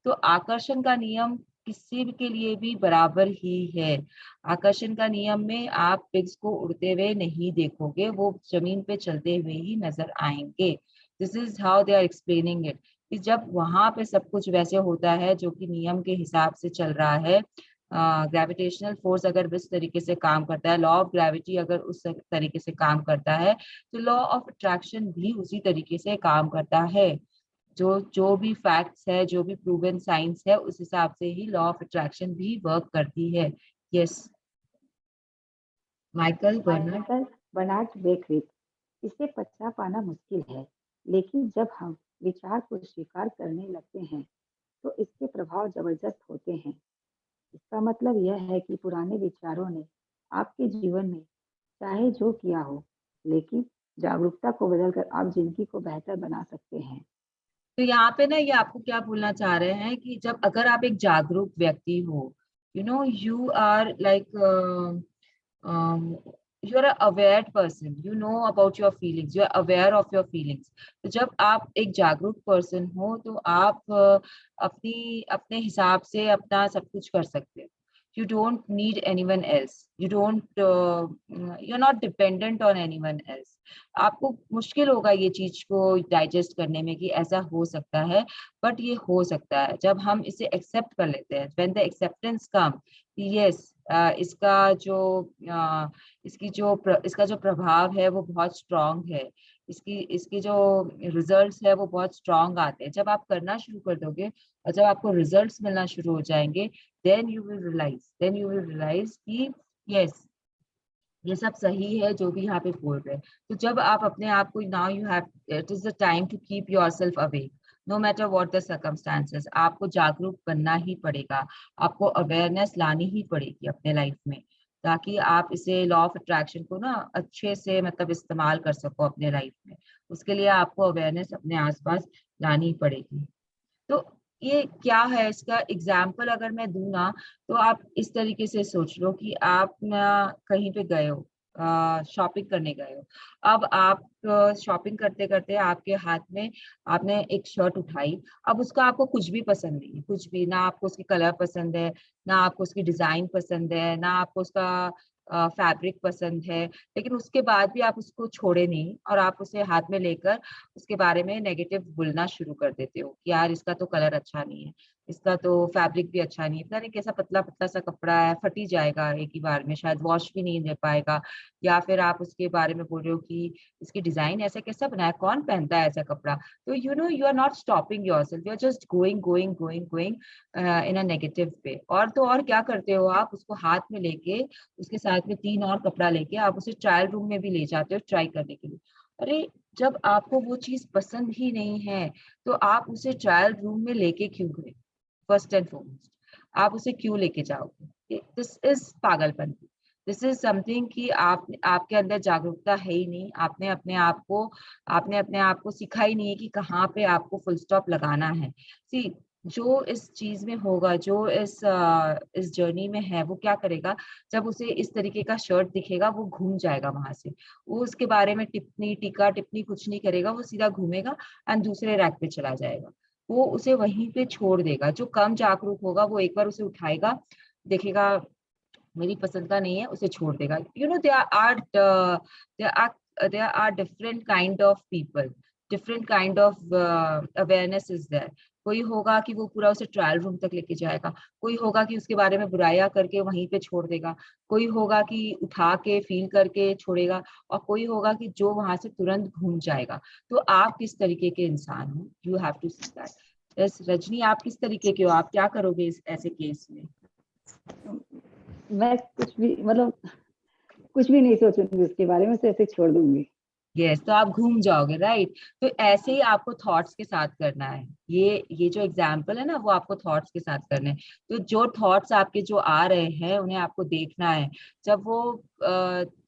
तो आकर्षण का नियम किसी के लिए भी बराबर ही है। आकर्षण का नियम में आप पिग्स को उड़ते हुए नहीं देखोगे, वो जमीन पे चलते हुए ही नजर आएंगे। This is how they are explaining it, कि जब वहां पे सब कुछ वैसे होता है जो कि नियम के हिसाब से चल रहा है, ग्रेविटेशनल फोर्स अगर इस तरीके से काम करता है, लॉ ऑफ ग्रेविटी अगर उस तरीके से काम करता है, तो लॉ ऑफ अट्रैक्शन भी उसी तरीके से काम करता है। जो जो भी फैक्ट्स है, जो भी प्रूवन साइंस है, उस हिसाब से ही लॉ ऑफ अट्रैक्शन भी वर्क करती है। Yes, Michael Bernard. Michael Bernard Beckwith. इसे पचा पाना मुश्किल है, लेकिन जब हम विचार को स्वीकार करने लगते हैं तो इसके प्रभाव जबरदस्त होते हैं। इसका मतलब यह है कि पुराने विचारों ने आपके जीवन में चाहे जो किया हो, लेकिन जागरूकता को बदलकर आप जिंदगी को बेहतर बना सकते हैं। तो यहाँ पे ना ये आपको क्या बोलना चाह रहे हैं कि जब अगर आप एक जागरूक व्यक्ति हो, you are like you're an aware person, you know about your feelings, you are aware of your feelings। तो जब आप एक जागरूक पर्सन हो तो आप अपनी अपने हिसाब से अपना सब कुछ कर सकते हो। You don't need anyone else, you're not dependent on anyone else। आपको मुश्किल होगा ये चीज को डाइजेस्ट करने में कि ऐसा हो सकता है, बट ये हो सकता है जब हम इसे एक्सेप्ट कर लेते हैं। when the acceptance come, yes, इसका जो प्रभाव है वो बहुत स्ट्रांग है, इसकी जो रिजल्ट्स है वो बहुत स्ट्रांग आते हैं। जब आप करना शुरू कर दोगे और जब आपको रिजल्ट्स मिलना शुरू हो जाएंगे, देन यू विल रियलाइज कि यस, ये सब सही है जो भी यहाँ पे बोल रहे हैं। तो जब आप अपने आप को, now you have, it is the time to keep yourself awake no matter what the circumstances. आपको जागरूक बनना ही पड़ेगा, आपको अवेयरनेस लानी ही पड़ेगी अपने लाइफ में, ताकि आप इसे लॉ ऑफ अट्रैक्शन को ना अच्छे से मतलब इस्तेमाल कर सको अपने लाइफ में। उसके लिए आपको अवेयरनेस अपने आसपास लानी पड़ेगी। तो ये क्या है, इसका एग्जाम्पल अगर मैं दूं ना, तो आप इस तरीके से सोच लो कि आप ना कहीं पे गए हो, शॉपिंग करने गए हो। अब आप शॉपिंग करते करते आपके हाथ में आपने एक शर्ट उठाई। अब उसका आपको कुछ भी पसंद नहीं है, कुछ भी ना, आपको उसकी कलर पसंद है, ना आपको उसकी डिजाइन पसंद है, ना आपको उसका फैब्रिक पसंद है, लेकिन उसके बाद भी आप उसको छोड़े नहीं और आप उसे हाथ में लेकर उसके बारे में नेगेटिव बोलना शुरू कर देते हो कि यार इसका तो कलर अच्छा नहीं है, इसका तो फैब्रिक भी अच्छा नहीं है, पता नहीं कैसा पतला पतला सा कपड़ा है, फट ही जाएगा एक ही बार में, शायद वॉश भी नहीं ले पाएगा। या फिर आप उसके बारे में बोल रहे हो कि इसकी डिजाइन ऐसा कैसा बनाया, कौन पहनता है ऐसा कपड़ा। तो you are not stopping yourself, you are just going going going going in a negative way. और तो और क्या करते हो, आप उसको हाथ में लेके उसके साथ में 3 और कपड़ा लेके आप उसे ट्रायल रूम में भी ले जाते हो ट्राई करने के लिए। अरे, जब आपको वो चीज पसंद ही नहीं है तो आप उसे ट्रायल रूम में लेके क्यों गए? फर्स्ट एंड फॉरमोस्ट, आप उसे क्यों लेके जाओगे? दिस इज पागलपन। दिस इज समथिंग कि आप आपके अंदर जागरूकता है ही नहीं, आपने अपने आप को सिखा ही नहीं है कि कहाँ पे आपको फुल स्टॉप लगाना है। सी, जो इस चीज में होगा, जो इस जर्नी में है, वो क्या करेगा, जब उसे इस तरीके का शर्ट दिखेगा वो घूम जाएगा वहां से, वो उसके बारे में टिप्पणी टीका टिप्पणी कुछ नहीं करेगा, वो सीधा घूमेगा एंड दूसरे रैक पे चला जाएगा, वो उसे वहीं पे छोड़ देगा। जो कम जागरूक होगा वो एक बार उसे उठाएगा, देखेगा मेरी पसंद का नहीं है, उसे छोड़ देगा। You know there are different kind of people, different kind of awareness is there. कोई होगा कि वो पूरा उसे ट्रायल रूम तक लेके जाएगा, कोई होगा कि उसके बारे में बुराइयां करके वहीं पे छोड़ देगा, कोई होगा कि उठा के फील करके छोड़ेगा, और कोई होगा कि जो वहां से तुरंत घूम जाएगा। तो आप किस तरीके के इंसान हो, you have to see that. Yes Rajni, आप किस तरीके के हो, आप क्या करोगे इस ऐसे केस में? मैं कुछ भी मतलब कुछ भी नहीं सोचूंगी उसके बारे में, से ऐसे छोड़ दूंगी। यस, तो आप घूम जाओगे, राइट। तो ऐसे ही आपको थॉट्स के साथ करना है। ये जो एग्जाम्पल है ना, वो आपको थॉट्स के साथ करने हैं। तो जो थॉट्स आपके जो आ रहे हैं उन्हें आपको देखना है। जब वो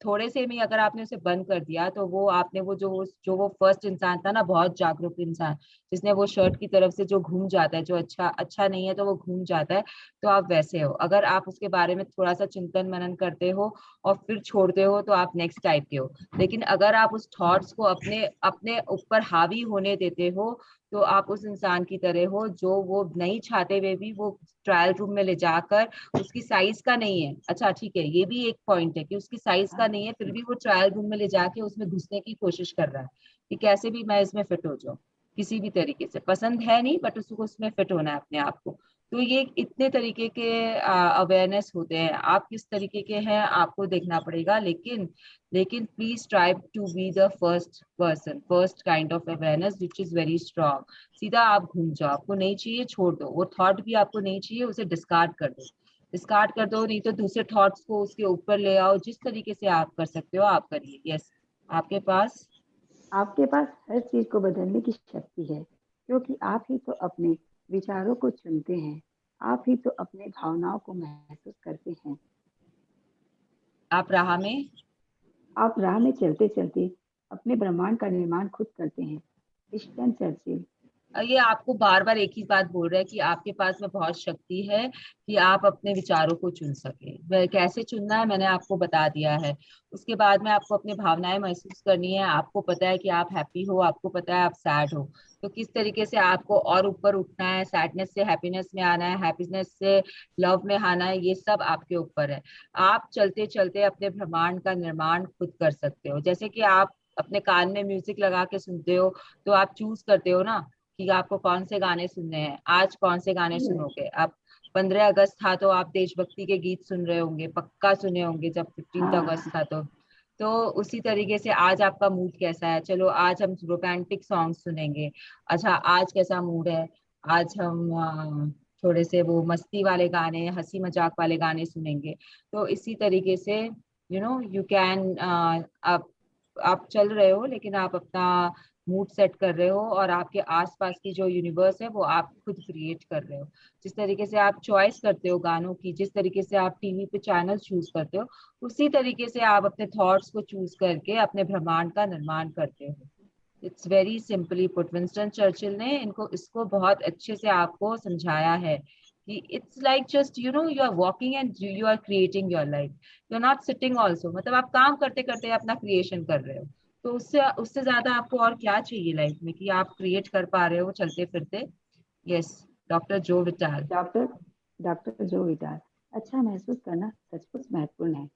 थोड़े से में अगर आपने उसे बंद कर दिया, तो वो आपने वो फर्स्ट इंसान था ना, बहुत जागरूक इंसान, जिसने वो शर्ट की तरफ से जो घूम जाता है, जो अच्छा अच्छा नहीं है तो वो घूम जाता है, तो आप वैसे हो। अगर आप उसके बारे में थोड़ा सा चिंतन मनन करते हो और फिर छोड़ते हो, तो आप नेक्स्ट टाइप के हो। लेकिन अगर आप उस थॉट्स को अपने अपने ऊपर हावी होने देते हो, तो आप उस इंसान की तरह हो जो वो नहीं चाहते हुए भी वो ट्रायल रूम में ले जाकर, उसकी साइज का नहीं है, अच्छा ठीक है, ये भी एक पॉइंट है कि उसकी साइज का नहीं है, फिर भी वो ट्रायल रूम में ले जाके उसमें घुसने की कोशिश कर रहा है कि कैसे भी मैं इसमें फिट हो जाऊं, किसी भी तरीके से। पसंद है नहीं, बट उसको उसमें फिट होना है अपने आप को। तो ये इतने तरीके के अवेयरनेस होते हैं। आप किस तरीके के हैं आपको देखना पड़ेगा, लेकिन please try to be the first person, first kind of awareness which is very strong. सीधा आप घूम जाओ, आपको नहीं चाहिए छोड़ दो, वो थॉट भी आपको नहीं चाहिए उसे डिस्कार्ड कर दो, डिस्कार्ड कर दो, नहीं तो दूसरे थॉट्स को उसके ऊपर ले आओ। जिस तरीके से आप कर सकते हो आप करिए। यस, आपके पास आपके पास हर चीज को बदलने की शक्ति है, क्योंकि आप ही तो अपने विचारों को चुनते हैं, आप ही तो अपने भावनाओं को महसूस करते हैं। आप राह में आप राह में चलते चलते अपने ब्रह्मांड का निर्माण खुद करते हैं। Winston Churchill. ये आपको बार बार एक ही बात बोल रहा है कि आपके पास में बहुत शक्ति है कि आप अपने विचारों को चुन सके। वह कैसे चुनना है मैंने आपको बता दिया है। उसके बाद में आपको अपनी भावनाएं महसूस करनी है। आपको पता है कि आप हैप्पी हो, आपको पता है आप सैड हो, तो किस तरीके से आपको और ऊपर उठना है, सैडनेस से हैप्पीनेस में आना है, हैप्पीनेस से लव में आना है, ये सब आपके ऊपर है। आप चलते चलते अपने ब्रह्मांड का निर्माण खुद कर सकते हो। जैसे कि आप अपने कान में म्यूजिक लगा के सुनते हो, तो आप चूज करते हो ना कि आपको कौन से गाने सुनने हैं, आज कौन से गाने सुनोगे आप। 15 अगस्त था तो आप देशभक्ति के गीत सुन रहे होंगे, पक्का सुने होंगे जब 15 अगस्त हाँ, था तो उसी तरीके से आज आपका मूड कैसा है, चलो आज हम रोमांटिक सॉन्ग सुनेंगे। अच्छा आज कैसा मूड है, आज हम थोड़े से वो मस्ती वाले गाने, हंसी मजाक वाले गाने सुनेंगे। तो इसी तरीके से यू कैन आप चल रहे हो, लेकिन आप अपना मूड सेट कर रहे हो, और आपके आसपास की जो यूनिवर्स है वो आप खुद क्रिएट कर रहे हो। जिस तरीके से आप चॉइस करते हो गानों की, जिस तरीके से आप टीवी पे चैनल चूज करते हो, उसी तरीके से आप अपने थॉट्स को चूज करके अपने ब्रह्मांड का निर्माण करते हो। It's very simply put. Winston Churchill ने इसको बहुत अच्छे से आपको समझाया है कि it's like just you are walking and you are creating your life, you are not sitting also, मतलब आप काम करते करते अपना क्रिएशन कर रहे हो। तो उससे उससे ज्यादा आपको और क्या चाहिए लाइफ में कि आप क्रिएट कर पा रहे हो चलते फिरते। यस, डॉक्टर जो विटाल। डॉक्टर डॉक्टर जो विचार। अच्छा महसूस करना सचमुच महत्वपूर्ण है,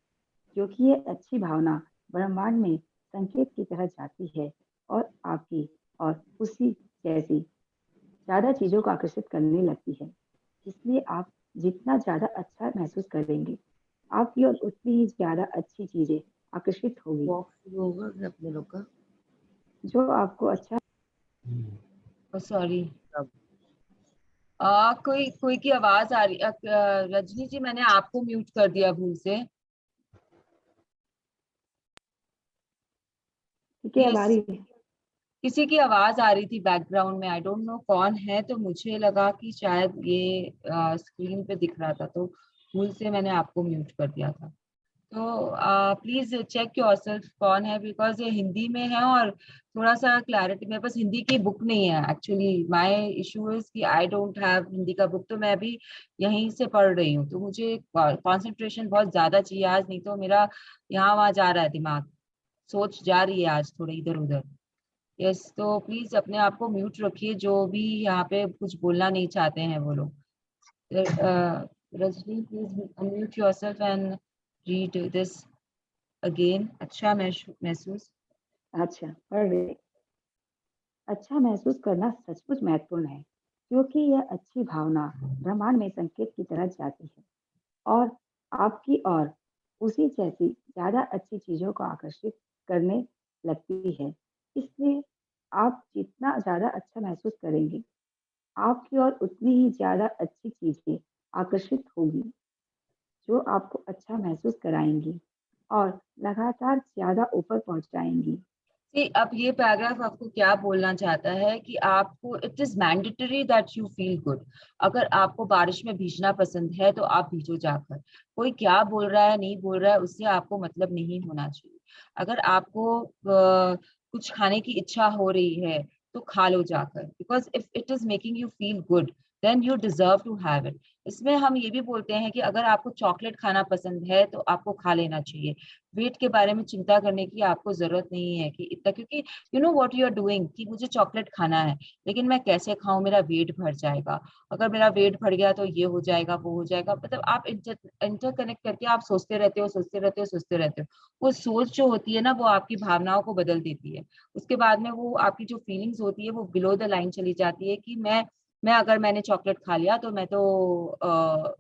क्योंकि ये अच्छी भावना ब्रह्मांड में संकेत की तरह जाती है और आपकी और उसी जैसी ज्यादा चीजों को आकर्षित करने लगती है। इसलिए आप जितना ज्यादा अच्छा महसूस करेंगे, आपकी और उतनी ही ज्यादा अच्छी चीजें आकर्षित होगी। वॉक होगा अपने लोग का। जो आपको अच्छा सॉरी, कोई कोई की आवाज आ रही। रजनी जी, मैंने आपको म्यूट कर दिया भूल से। ठीक है, अब आ प्लीज, रही है। किसी की आवाज आ रही थी बैकग्राउंड में, आई डोंट नो कौन है, तो मुझे लगा कि शायद ये स्क्रीन पे दिख रहा था, तो भूल से मैंने आपको म्यूट कर दिया था। तो प्लीज चेक योरसेल्फ कौन है, बिकॉज ये हिंदी में है और थोड़ा सा क्लैरिटी, मेरे पास हिंदी की बुक नहीं है एक्चुअली। माय इशू इज कि आई डोंट हैव हिंदी का बुक, तो मैं अभी यहीं से पढ़ रही हूँ, तो मुझे कंसंट्रेशन बहुत ज्यादा चाहिए आज, नहीं तो मेरा यहाँ वहाँ जा रहा है दिमाग, सोच जा रही है आज थोड़ा इधर उधर। यस, तो प्लीज अपने आप को म्यूट रखिए, जो भी यहाँ पे कुछ बोलना नहीं चाहते हैं वो लोग। Rajni please unmute yourself and read this again. अच्छा महसूस। अच्छा, पढ़ रही। अच्छा महसूस करना सचमुच महत्वपूर्ण है, क्योंकि यह अच्छी भावना ब्रह्मांड में संकेत की तरह जाती है और आपकी और उसी जैसी ज्यादा अच्छी चीजों को आकर्षित करने लगती है। इसलिए आप जितना ज्यादा अच्छा महसूस करेंगे, आपकी और उतनी ही ज्यादा अच्छी चीजें आकर्षित होगी, जो आपको अच्छा महसूस कराएंगी और लगातार ज्यादा ऊपर पहुंचाएंगी। See, अब ये पैराग्राफ आपको क्या बोलना चाहता है कि आपको it is mandatory that you feel good. अगर आपको बारिश में भीगना पसंद है तो आप भीगो जाकर, कोई क्या बोल रहा है नहीं बोल रहा है उससे आपको मतलब नहीं होना चाहिए। अगर आपको कुछ खाने की इच्छा हो रही है तो खा लो जाकर, because if it is making you feel good then you deserve to have it. इसमें हम ये भी बोलते हैं कि अगर आपको चॉकलेट खाना पसंद है तो आपको खा लेना चाहिए। वेट के बारे में चिंता करने की आपको जरूरत नहीं है कि इतना, क्योंकि you know what you are doing कि मुझे चॉकलेट खाना है लेकिन मैं कैसे खाऊं, मेरा वेट बढ़ जाएगा, अगर मेरा वेट बढ़ गया तो ये हो जाएगा वो हो जाएगा। मतलब आप इंटरकनेक्ट करके आप सोचते रहते हो सोचते रहते हो सोचते रहते हो। वो सोच जो होती है ना वो आपकी भावनाओं को बदल देती है। उसके बाद में वो आपकी जो फीलिंग्स होती है वो बिलो द लाइन चली जाती है कि मैं अगर मैंने चॉकलेट खा लिया तो मैं तो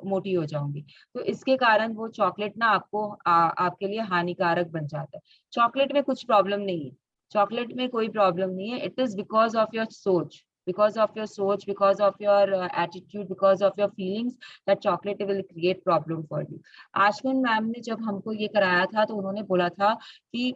मोटी हो जाऊंगी। तो इसके कारण वो चॉकलेट ना आपके लिए हानिकारक बन जाता है। चॉकलेट में कुछ प्रॉब्लम नहीं है, चॉकलेट में कोई प्रॉब्लम नहीं है। It is because of your सोच, because of your सोच, because of your attitude, because of your feelings that chocolate will create problem for you। Ashwin ma'am ने जब हमको ये कराया था तो उन्होंने बोला था कि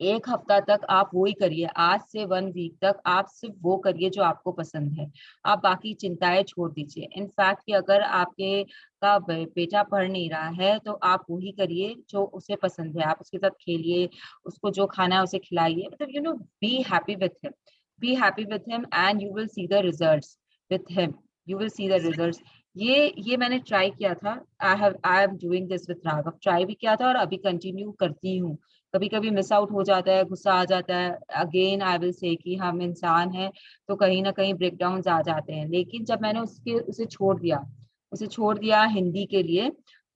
एक हफ्ता तक आप वो ही करिए, आज से 1 वीक तक आप सिर्फ वो करिए जो आपको पसंद है, आप बाकी चिंताएं छोड़ दीजिए। इनफैक्ट कि अगर आपके का बेटा पढ़ नहीं रहा है तो आप वही करिए जो उसे पसंद है, आप उसके साथ खेलिए, उसको जो खाना है उसे खिलाइए। मतलब you know B happy with him, B happy with him and you will see the results with him, you will see the results. ये मैंने ट्राई किया था, I am doing this with Raghav, try भी किया था और अभी कंटिन्यू करती हूँ। कभी कभी मिस आउट हो जाता है, गुस्सा आ जाता है, अगेन आई विल से कि हम इंसान हैं तो कहीं ना कहीं ब्रेकडाउन आ जाते हैं। लेकिन जब मैंने उसे छोड़ दिया हिंदी के लिए,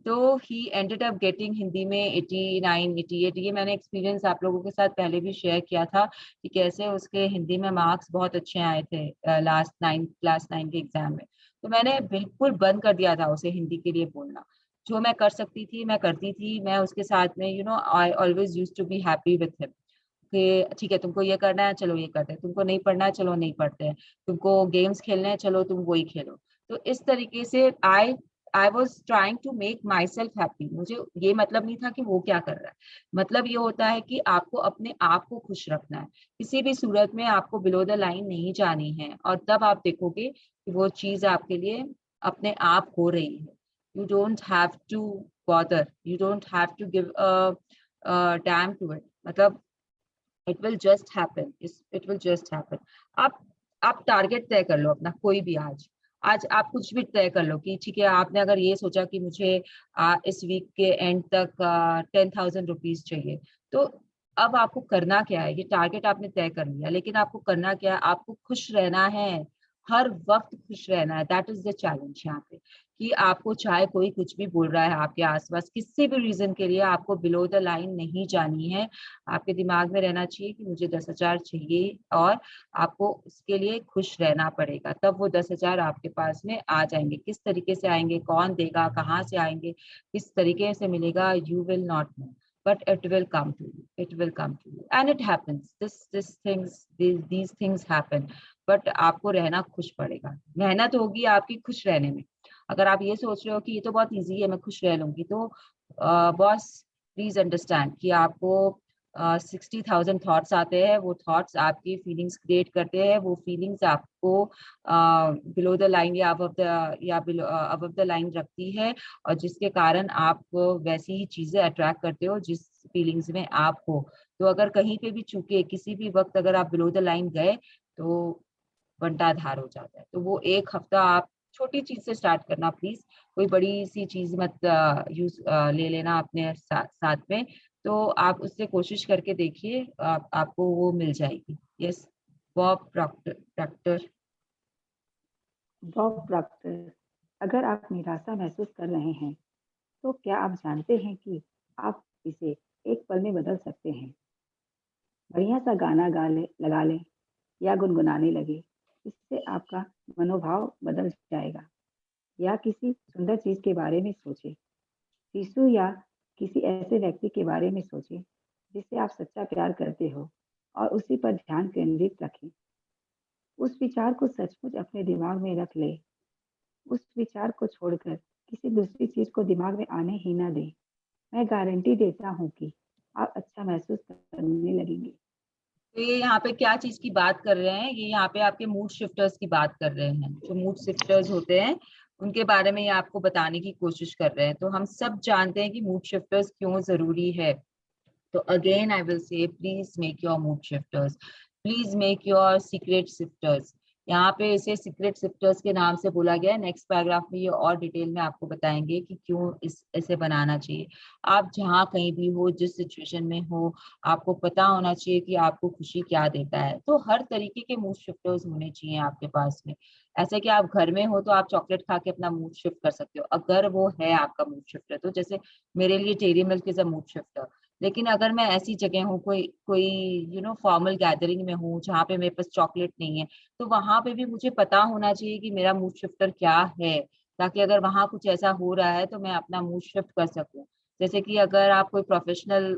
तो ही एंडेड अप गेटिंग हिंदी में 89 88। ये मैंने एक्सपीरियंस आप लोगों के साथ पहले भी शेयर किया था कि कैसे उसके हिंदी में मार्क्स बहुत अच्छे आए थे क्लास 9 के एग्जाम में। तो मैंने बिल्कुल बंद कर दिया था उसे हिंदी के लिए बोलना। जो मैं कर सकती थी मैं करती थी, मैं उसके साथ में you know I always used to be happy with him कि ठीक है तुमको ये करना है चलो ये करते हैं, तुमको नहीं पढ़ना है चलो नहीं पढ़ते हैं, तुमको गेम्स खेलने हैं चलो तुम वही खेलो। तो इस तरीके से I was trying to make myself happy. मुझे ये मतलब नहीं था कि वो क्या कर रहा है, मतलब ये होता है कि आपको अपने आप को खुश रखना है, किसी भी सूरत में आपको बिलो द लाइन नहीं जानी है, और तब आप देखोगे कि वो चीज आपके लिए अपने आप हो रही है। You don't have to bother, you don't have to give a damn to it। मतलब it will just happen, it will just happen। आप आप टारगेट तय कर लो अपना कोई भी। आज आप कुछ भी तय कर लो कि ठीक है, आपने अगर ये सोचा कि मुझे इस वीक के एंड तक 10,000 रुपीज चाहिए, तो अब आपको करना क्या है, ये टारगेट आपने तय कर लिया, लेकिन आपको करना क्या है, आपको खुश रहना है, हर वक्त खुश रहना है। दैट इज द चैलेंज यहाँ पे, कि आपको चाहे कोई कुछ भी बोल रहा है आपके आसपास, किसी भी रीजन के लिए आपको बिलो द लाइन नहीं जानी है। आपके दिमाग में रहना चाहिए कि मुझे 10,000 चाहिए और आपको उसके लिए खुश रहना पड़ेगा, तब वो 10,000 आपके पास में आ जाएंगे। किस तरीके से आएंगे, कौन देगा, कहाँ से आएंगे, किस तरीके से मिलेगा, you will not know, but it will come to you, it will come to you and it happens, these things happen। but आपको रहना खुश पड़ेगा, मेहनत होगी आपकी खुश रहने में। अगर आप ये सोच रहे हो कि ये तो बहुत इजी है मैं खुश रह लूंगी, तो बॉस प्लीज अंडरस्टैंड कि आपको 60,000 थॉट्स आते हैं, वो थॉट्स आपकी फीलिंग्स क्रिएट करते हैं, वो फीलिंग्स आपको बिलो द लाइन या अबव द लाइन रखती है, और जिसके कारण आप वैसी ही चीजें अट्रैक्ट करते हो जिस फीलिंग्स में आप हो। तो अगर कहीं पे भी चूके किसी भी वक्त अगर आप बिलो द लाइन गए तो बंटाधार हो जाता है। तो वो एक हफ्ता आप छोटी चीज से स्टार्ट करना प्लीज, कोई बड़ी सी चीज मत यूज ले लेना अपने साथ में। तो आप उससे कोशिश करके देखिए, आपको वो मिल जाएगी। Yes, Bob Procter. Bob Procter, अगर आप निराशा महसूस कर रहे हैं तो क्या आप जानते हैं कि आप इसे एक पल में बदल सकते हैं? बढ़िया सा गाना लगा लें या गुनगुनाने लगे, इससे आपका मनोभाव बदल जाएगा। या किसी सुंदर चीज के बारे में सोचें, शिशु या किसी ऐसे व्यक्ति के बारे में सोचें जिससे आप सच्चा प्यार करते हो और उसी पर ध्यान केंद्रित रखें। उस विचार को सचमुच अपने दिमाग में रख ले, उस विचार को छोड़कर किसी दूसरी चीज को दिमाग में आने ही ना दें। मैं गारंटी देता हूँ कि आप अच्छा महसूस करने लगेंगे। तो ये यहाँ पे क्या चीज की बात कर रहे हैं? ये यहाँ पे आपके मूड शिफ्टर्स की बात कर रहे हैं। जो मूड शिफ्टर्स होते हैं उनके बारे में ये आपको बताने की कोशिश कर रहे हैं। तो हम सब जानते हैं कि मूड शिफ्टर्स क्यों जरूरी है। तो again I will say, please make your mood shifters, please make your secret shifters. यहाँ पे इसे सीक्रेट शिफ्टर्स के नाम से बोला गया है। नेक्स्ट पैराग्राफ में ये और डिटेल में आपको बताएंगे कि क्यों इसे बनाना चाहिए। आप जहाँ कहीं भी हो, जिस सिचुएशन में हो, आपको पता होना चाहिए कि आपको खुशी क्या देता है। तो हर तरीके के मूड शिफ्टर्स होने चाहिए आपके पास में। ऐसे कि आप घर में हो तो आप चॉकलेट खा के अपना मूड शिफ्ट कर सकते हो, अगर वो है आपका मूड शिफ्टर। तो जैसे मेरे लिए dairy milk is a mood shifter. लेकिन अगर मैं ऐसी जगह हूँ, कोई कोई फॉर्मल गैदरिंग में हूँ जहाँ पे मेरे पास चॉकलेट नहीं है, तो वहां पे भी मुझे पता होना चाहिए कि मेरा मूड शिफ्टर क्या है, ताकि अगर वहां कुछ ऐसा हो रहा है तो मैं अपना मूड शिफ्ट कर सकूं। जैसे कि अगर आप कोई professional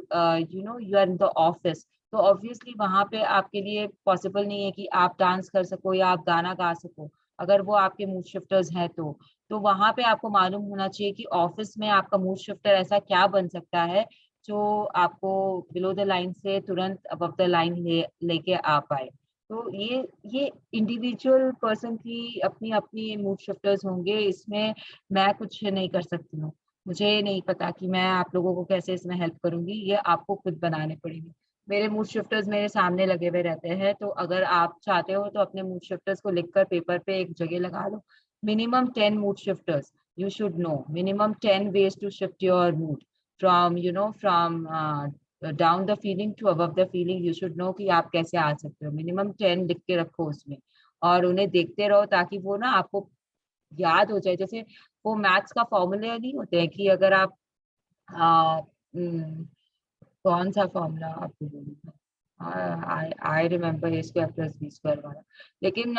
you are in the office, तो ऑब्वियसली वहां पे आपके लिए पॉसिबल नहीं है कि आप डांस कर सको या आप गाना गा सको, अगर वो आपके मूड शिफ्टर्स हैं तो वहां पे आपको मालूम होना चाहिए कि ऑफिस में आपका मूड शिफ्टर ऐसा क्या बन सकता है जो आपको बिलो द लाइन से तुरंत अबव द लाइन लेके आ पाए। तो ये इंडिविजुअल पर्सन की अपनी अपनी मूड शिफ्टर्स होंगे, इसमें मैं कुछ नहीं कर सकती हूँ। मुझे नहीं पता कि मैं आप लोगों को कैसे इसमें हेल्प करूंगी, ये आपको खुद बनाने पड़ेंगे। मेरे मूड शिफ्टर्स मेरे सामने लगे हुए रहते हैं, तो अगर आप चाहते हो तो अपने मूड शिफ्टर्स को लिखकर पेपर पे एक जगह लगा लो। Minimum 10 mood shifters you should know, minimum 10 ways to shift your mood from down the feeling to above the feeling। you should know कि आप कैसे आ सकते हो। मिनिमम 10 लिख के रखो उसमें, और उन्हें देखते रहो ताकि वो ना आपको याद हो जाए। जैसे वो मैथ्स का फॉर्मूला नहीं होते हैं कि अगर आप आ, कौन सा फॉर्मूला आपको बोलूं, I remember a square plus b square वाला। लेकिन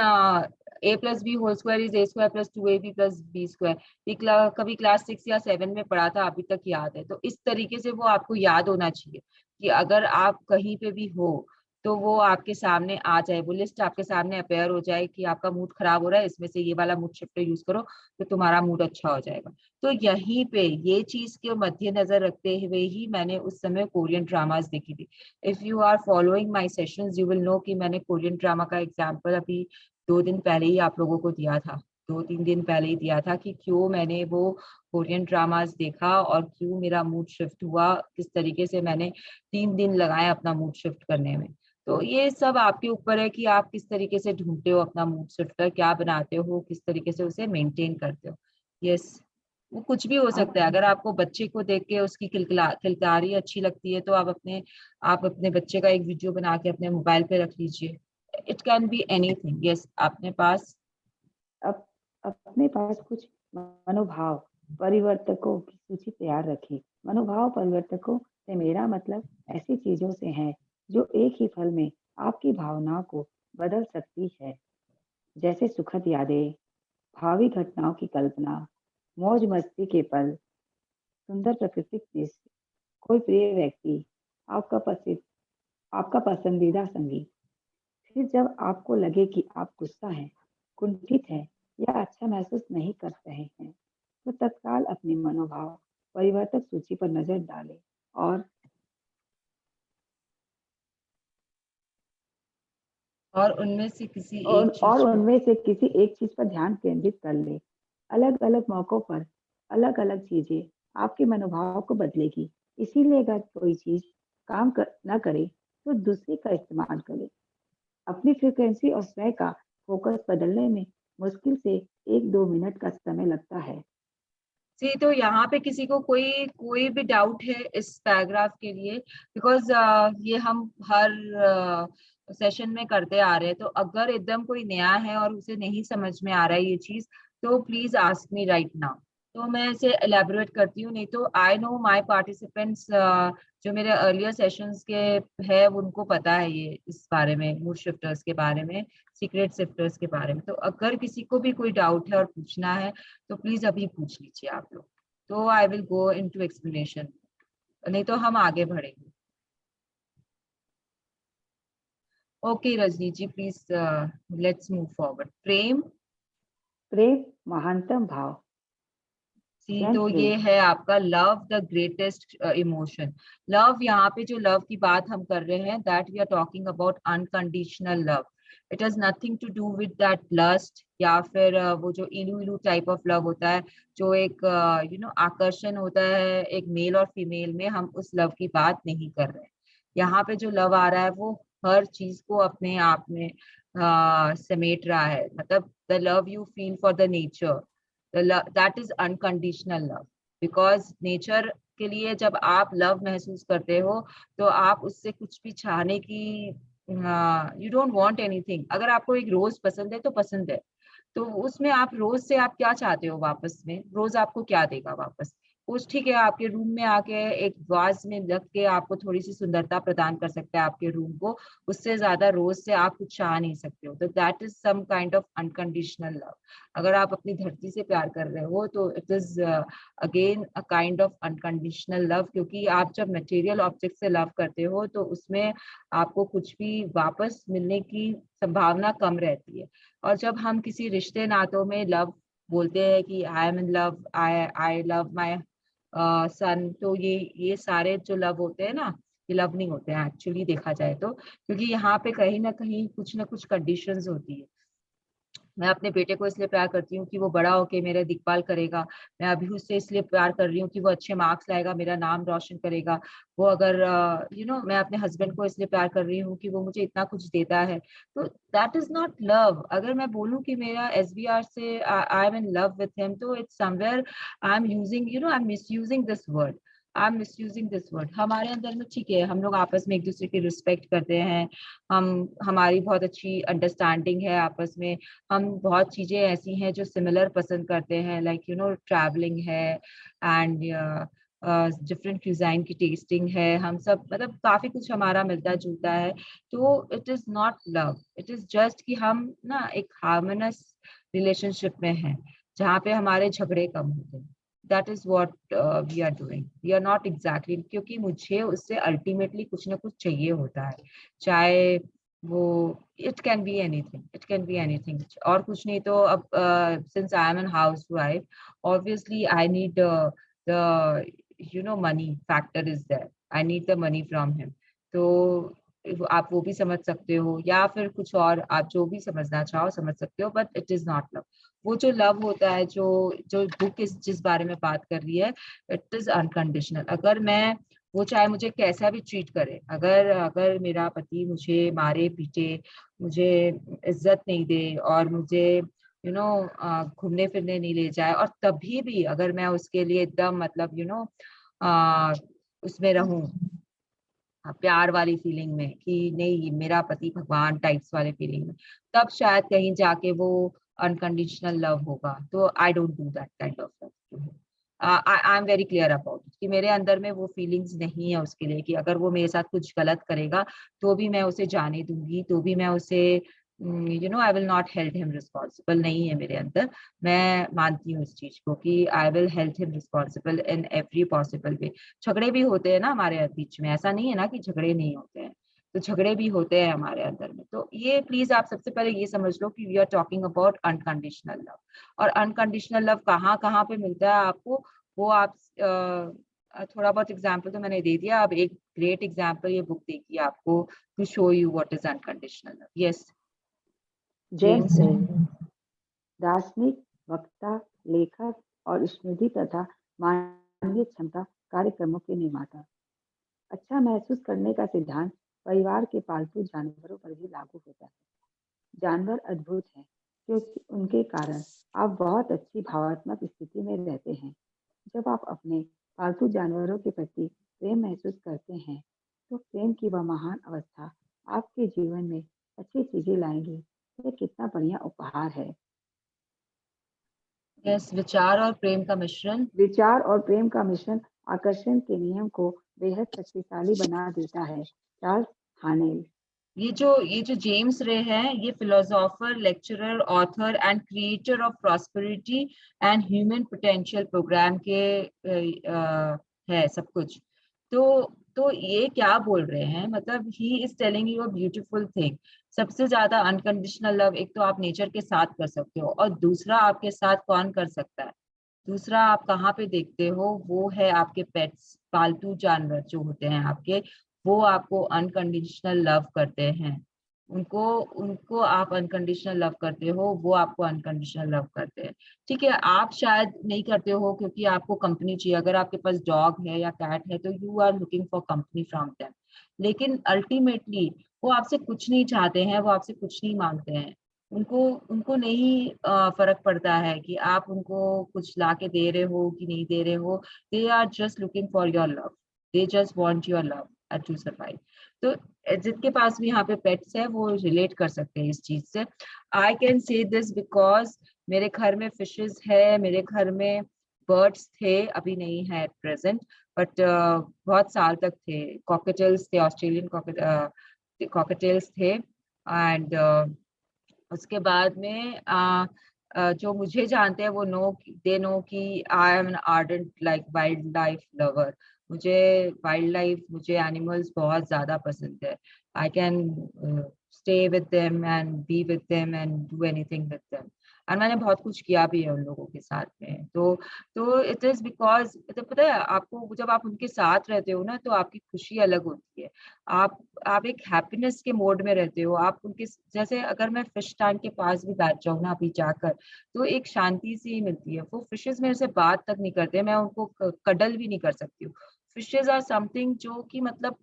a plus b whole square is a square plus 2ab plus b square. ये कभी क्लास 6 या 7 में पढ़ा था, अभी तक याद है। तो इस तरीके से वो आपको याद होना चाहिए कि अगर आप कहीं पे भी हो तो वो आपके सामने आ जाए, वो लिस्ट आपके सामने अपेयर हो जाए कि आपका मूड खराब हो रहा है, इसमें से ये वाला मूड शिफ्टर यूज करो तो तुम्हारा मूड अच्छा हो जाएगा। तो यहीं पे ये चीज के मद्देनजर रखते हुए ही मैंने उस समय कोरियन ड्रामास देखी थी। If you are following my sessions you will know कि मैंने कोरियन ड्रामा का एग्जाम्पल अभी 2 दिन पहले ही आप लोगों को दिया था, 2-3 दिन पहले ही दिया था कि क्यों मैंने वो कोरियन ड्रामास देखा और क्यों मेरा मूड शिफ्ट हुआ, किस तरीके से मैंने 3 दिन लगाए अपना मूड शिफ्ट करने में। तो ये सब आपके ऊपर है कि आप किस तरीके से ढूंढते हो अपना मूड शिफ्टर, क्या बनाते हो, किस तरीके से उसे मेंटेन करते हो। यस, वो कुछ भी हो आप सकता है। अगर आपको बच्चे को देख के उसकी किलकारी अच्छी लगती है तो आप अपने बच्चे का एक वीडियो बना के अपने मोबाइल पे रख लीजिए। It can be anything. Yes, आपने पास अप, अपने पास कुछ मनोभाव परिवर्तकों की सूची तैयार रखें। मनोभाव परिवर्तकों से मेरा मतलब ऐसी चीजों से है जो एक ही पल में आपकी भावनाओं को बदल सकती है, जैसे सुखद यादें, भावी घटनाओं की कल्पना, मौज मस्ती के पल, सुंदर प्राकृतिक दृश्य, कोई प्रिय व्यक्ति, आपका पसंद आपका पसंदीदा संगीत। फिर जब आपको लगे कि आप गुस्सा हैं, कुंठित हैं या अच्छा महसूस नहीं कर रहे हैं, तो तत्काल अपनी मनोभाव परिवर्तक सूची पर नजर डालें और और उनमें से किसी और एक चीज पर। उनमें से किसी एक चीज पर ध्यान केंद्रित कर ले। अलग अलग मौकों पर अलग अलग चीजें आपके मनोभाव को बदलेगी। इसीलिए अगर कोई चीज ना करे तो दूसरी का इस्तेमाल करें। अपनी फ्रीक्वेंसी और स्वयं का फोकस बदलने में मुश्किल से 1-2 मिनट का समय लगता है। सी तो यहाँ पे किसी को कोई कोई भी डाउट है इस पैराग्राफ के लिए? बिकॉज ये हम हर सेशन में करते आ रहे हैं, तो अगर एकदम कोई नया है और उसे नहीं समझ में आ रहा है ये चीज, तो please ask me right now, तो मैं इसे एलेबोरेट करती हूँ। नहीं तो आई नो माय पार्टिसिपेंट्स जो मेरे अर्लियर सेशंस के है उनको पता है ये इस बारे में, मूड शिफ्टर्स के बारे में, सीक्रेट शिफ्टर्स के बारे में। तो अगर किसी को भी कोई डाउट है और पूछना है तो प्लीज अभी पूछ लीजिए आप लोग, तो I will go into explanation, नहीं तो हम आगे बढ़ेंगे। Okay Rajni ji, please let's move forward. प्रेम। प्रेम महानतम भाव। सी स्वयं तो प्रेम। ये है आपका love the greatest emotion. Love, यहाँ पे जो लव की बात हम कर रहे हैं, that we are talking about unconditional love. It has nothing to do with that lust, या फिर वो जो इलू इलू टाइप ऑफ लव होता है, जो एक आकर्षण होता है एक मेल और फीमेल में, हम उस लव की बात नहीं कर रहे हैं। यहाँ पे जो लव आ रहा है वो हर चीज को अपने आप में समेट रहा है। मतलब the love you feel for the nature, that is unconditional love. Because nature के लिए जब आप लव महसूस करते हो तो आप उससे कुछ भी चाहने की, यू डोंट वांट एनीथिंग। अगर आपको एक रोज पसंद है तो पसंद है, तो उसमें आप रोज से आप क्या चाहते हो वापस में? रोज आपको क्या देगा वापस? कुछ, ठीक है, आपके रूम में आके एक वाज में रख के आपको थोड़ी सी सुंदरता प्रदान कर सकता है आपके रूम को, उससे ज्यादा रोज से आप कुछ चाह नहीं सकते हो। तो that is some kind of unconditional love. अगर आप अपनी धरती से प्यार कर रहे हो तो it is again a kind of unconditional love, क्योंकि आप जब मटेरियल ऑब्जेक्ट से लव करते हो तो उसमें आपको कुछ भी वापस मिलने की संभावना कम रहती है। और जब हम किसी रिश्ते नातों में लव बोलते हैं कि I am in love, I I love my son, तो ये सारे जो लव होते हैं ना, ये लव नहीं होते हैं एक्चुअली देखा जाए तो, क्योंकि यहाँ पे कहीं ना कहीं कुछ ना कुछ कंडीशंस होती है। मैं अपने बेटे को इसलिए प्यार करती हूँ कि वो बड़ा होके मेरा देखभाल करेगा। मैं अभी उससे इसलिए प्यार कर रही हूँ कि वो अच्छे मार्क्स लाएगा, मेरा नाम रोशन करेगा। वो अगर मैं अपने हस्बैंड को इसलिए प्यार कर रही हूँ कि वो मुझे इतना कुछ देता है। तो दैट इज नॉट लव। अगर मैं बोलूँ कि मेरा SBR से I am in love with him, तो it's somewhere I am using, I am misusing this word. I am misusing this word. हमारे अंदर में ठीक है, हम लोग आपस में एक दूसरे की रिस्पेक्ट करते हैं, हमारी बहुत अच्छी अंडरस्टैंडिंग है आपस में, हम बहुत चीजें ऐसी हैं जो सिमिलर पसंद करते हैं, लाइक ट्रैवलिंग है, एंड डिफरेंट क्यूजाइन की टेस्टिंग है, हम सब मतलब काफी कुछ हमारा मिलता जुलता है। तो it is not love, it is just कि हम ना एक हार्मोनस रिलेशनशिप में हैं जहाँ पे हमारे झगड़े कम होते हैं। That is what we are doing, we are not exactly, क्योंकि मुझे उससे अल्टीमेटली कुछ ना कुछ चाहिए होता है, चाहे वो it can be anything, it can be anything, और कुछ नहीं तो अब since I am an housewife, obviously I need the money factor is there, I need the money from him. तो आप वो भी समझ सकते हो, या फिर कुछ और, आप जो भी समझना चाहो समझ सकते हो, but it is not love. वो जो लव होता है, जो जो बुक जिस बारे में बात कर रही है, इट इज अनकंडीशनल। अगर मैं, वो चाहे मुझे कैसा भी ट्रीट करे, अगर अगर मेरा पति मुझे मारे पीटे, मुझे इज्जत नहीं दे, और मुझे घूमने फिरने नहीं ले जाए, और तभी भी अगर मैं उसके लिए एकदम मतलब उसमें रहूं, प्यार वाली फीलिंग में कि नहीं ये मेरा पति भगवान टाइप्स वाले फीलिंग में, तब शायद कहीं जाके वो अनकंडीशनल लव होगा। तो I don't do that kind of love. I am very clear about it कि मेरे अंदर में वो फीलिंग्स नहीं है उसके लिए, कि अगर वो मेरे साथ कुछ गलत करेगा तो भी मैं उसे जाने दूंगी, तो भी मैं उसे आई will not held him responsible, नहीं है मेरे अंदर। मैं मानती हूँ इस चीज को कि I will held him responsible in every possible way. झगड़े भी होते हैं ना हमारे बीच में, ऐसा नहीं है ना कि झगड़े नहीं होते हैं, तो झगड़े भी होते हैं हमारे अंदर में। तो ये प्लीज आप सबसे पहले ये समझ लो कि we are talking about unconditional love. और अनकंडीशनल लव कहाँ कहाँ पे मिलता है आपको, वो आप थोड़ा बहुत एग्जाम्पल तो मैंने दे दिया, अब एक ग्रेट एग्जाम्पल ये बुक देगी आपको to show you what is unconditional love. Yes James James Ray, दार्शनिक, वक्ता, लेखक और स्मृति तथा मानवीय क्षमता कार्यक्रमों के निर्माता। अच्छा महसूस करने का सिद्धांत परिवार के पालतू जानवरों पर भी लागू होता है। जानवर अद्भुत हैं क्योंकि उनके कारण आप बहुत अच्छी भावनात्मक स्थिति में रहते हैं। जब आप अपने पालतू जानवरों के प्रति प्रेम महसूस करते हैं, तो प्रेम की वह महान अवस्था आपके जीवन में अच्छी चीजें लाएंगी। यह कितना बढ़िया उपहार है। यस, विचार और प्रेम का मिश्रण। विचार और प्रेम का मिश्रण आकर्षण के नियम को बेहद शक्तिशाली बना देता है। Charles Haanel. ये जो जेम्स रे हैं, ये philosopher, lecturer, author and creator of prosperity and human potential program के है सब कुछ। तो ये क्या बोल रहे हैं, मतलब he is telling you a beautiful thing. सबसे ज्यादा अनकंडीशनल लव एक तो आप नेचर के साथ कर सकते हो, और दूसरा आपके साथ कौन कर सकता है, दूसरा आप कहाँ पे देखते हो, वो है आपके पेट्स, पालतू जानवर जो होते हैं आपके, वो आपको अनकंडीशनल लव करते हैं। उनको उनको आप अनकंडीशनल लव करते हो, वो आपको अनकंडीशनल लव करते हैं। ठीक है, आप शायद नहीं करते हो क्योंकि आपको कंपनी चाहिए। अगर आपके पास डॉग है या कैट है तो you are looking for company from them, लेकिन अल्टीमेटली वो आपसे कुछ नहीं चाहते हैं, वो आपसे कुछ नहीं मांगते हैं। उनको उनको नहीं फर्क पड़ता है कि आप उनको कुछ ला के दे रहे हो कि नहीं दे रहे हो। They are just looking for your love, they just want your love to survive. तो जिनके पास भी यहाँ पे पेट्स है वो रिलेट कर सकते हैं इस चीज से। I can say this because मेरे घर में फिशेस है, मेरे घर में बर्ड्स थे, अभी नहीं है एट प्रेजेंट, बट बहुत साल तक थे। कॉकटेल्स थे, ऑस्ट्रेलियन कॉकटेल्स थे। एंड उसके बाद में जो मुझे जानते हैं वो दे नो कि I am an ardent like wild life lover. मुझे वाइल्ड लाइफ, मुझे एनिमल्स बहुत ज्यादा पसंद है। I can stay with them and be with them and do anything with them. और मैंने बहुत कुछ किया भी है उन लोगों के साथ में। तो इट इज बिकॉज, तो पता है आपको, जब आप उनके साथ रहते हो ना तो आपकी खुशी अलग होती है। आप एक हैप्पीनेस के मोड में रहते हो। आप उनके, जैसे अगर मैं फिश टैंक के पास भी बैठ जाऊँ ना अभी जाकर, तो एक शांति सी मिलती है। वो फिशेस मेरे से बात तक नहीं करते, मैं उनको कडल भी नहीं कर सकती हूँ। फिशेस आर समथिंग जो कि मतलब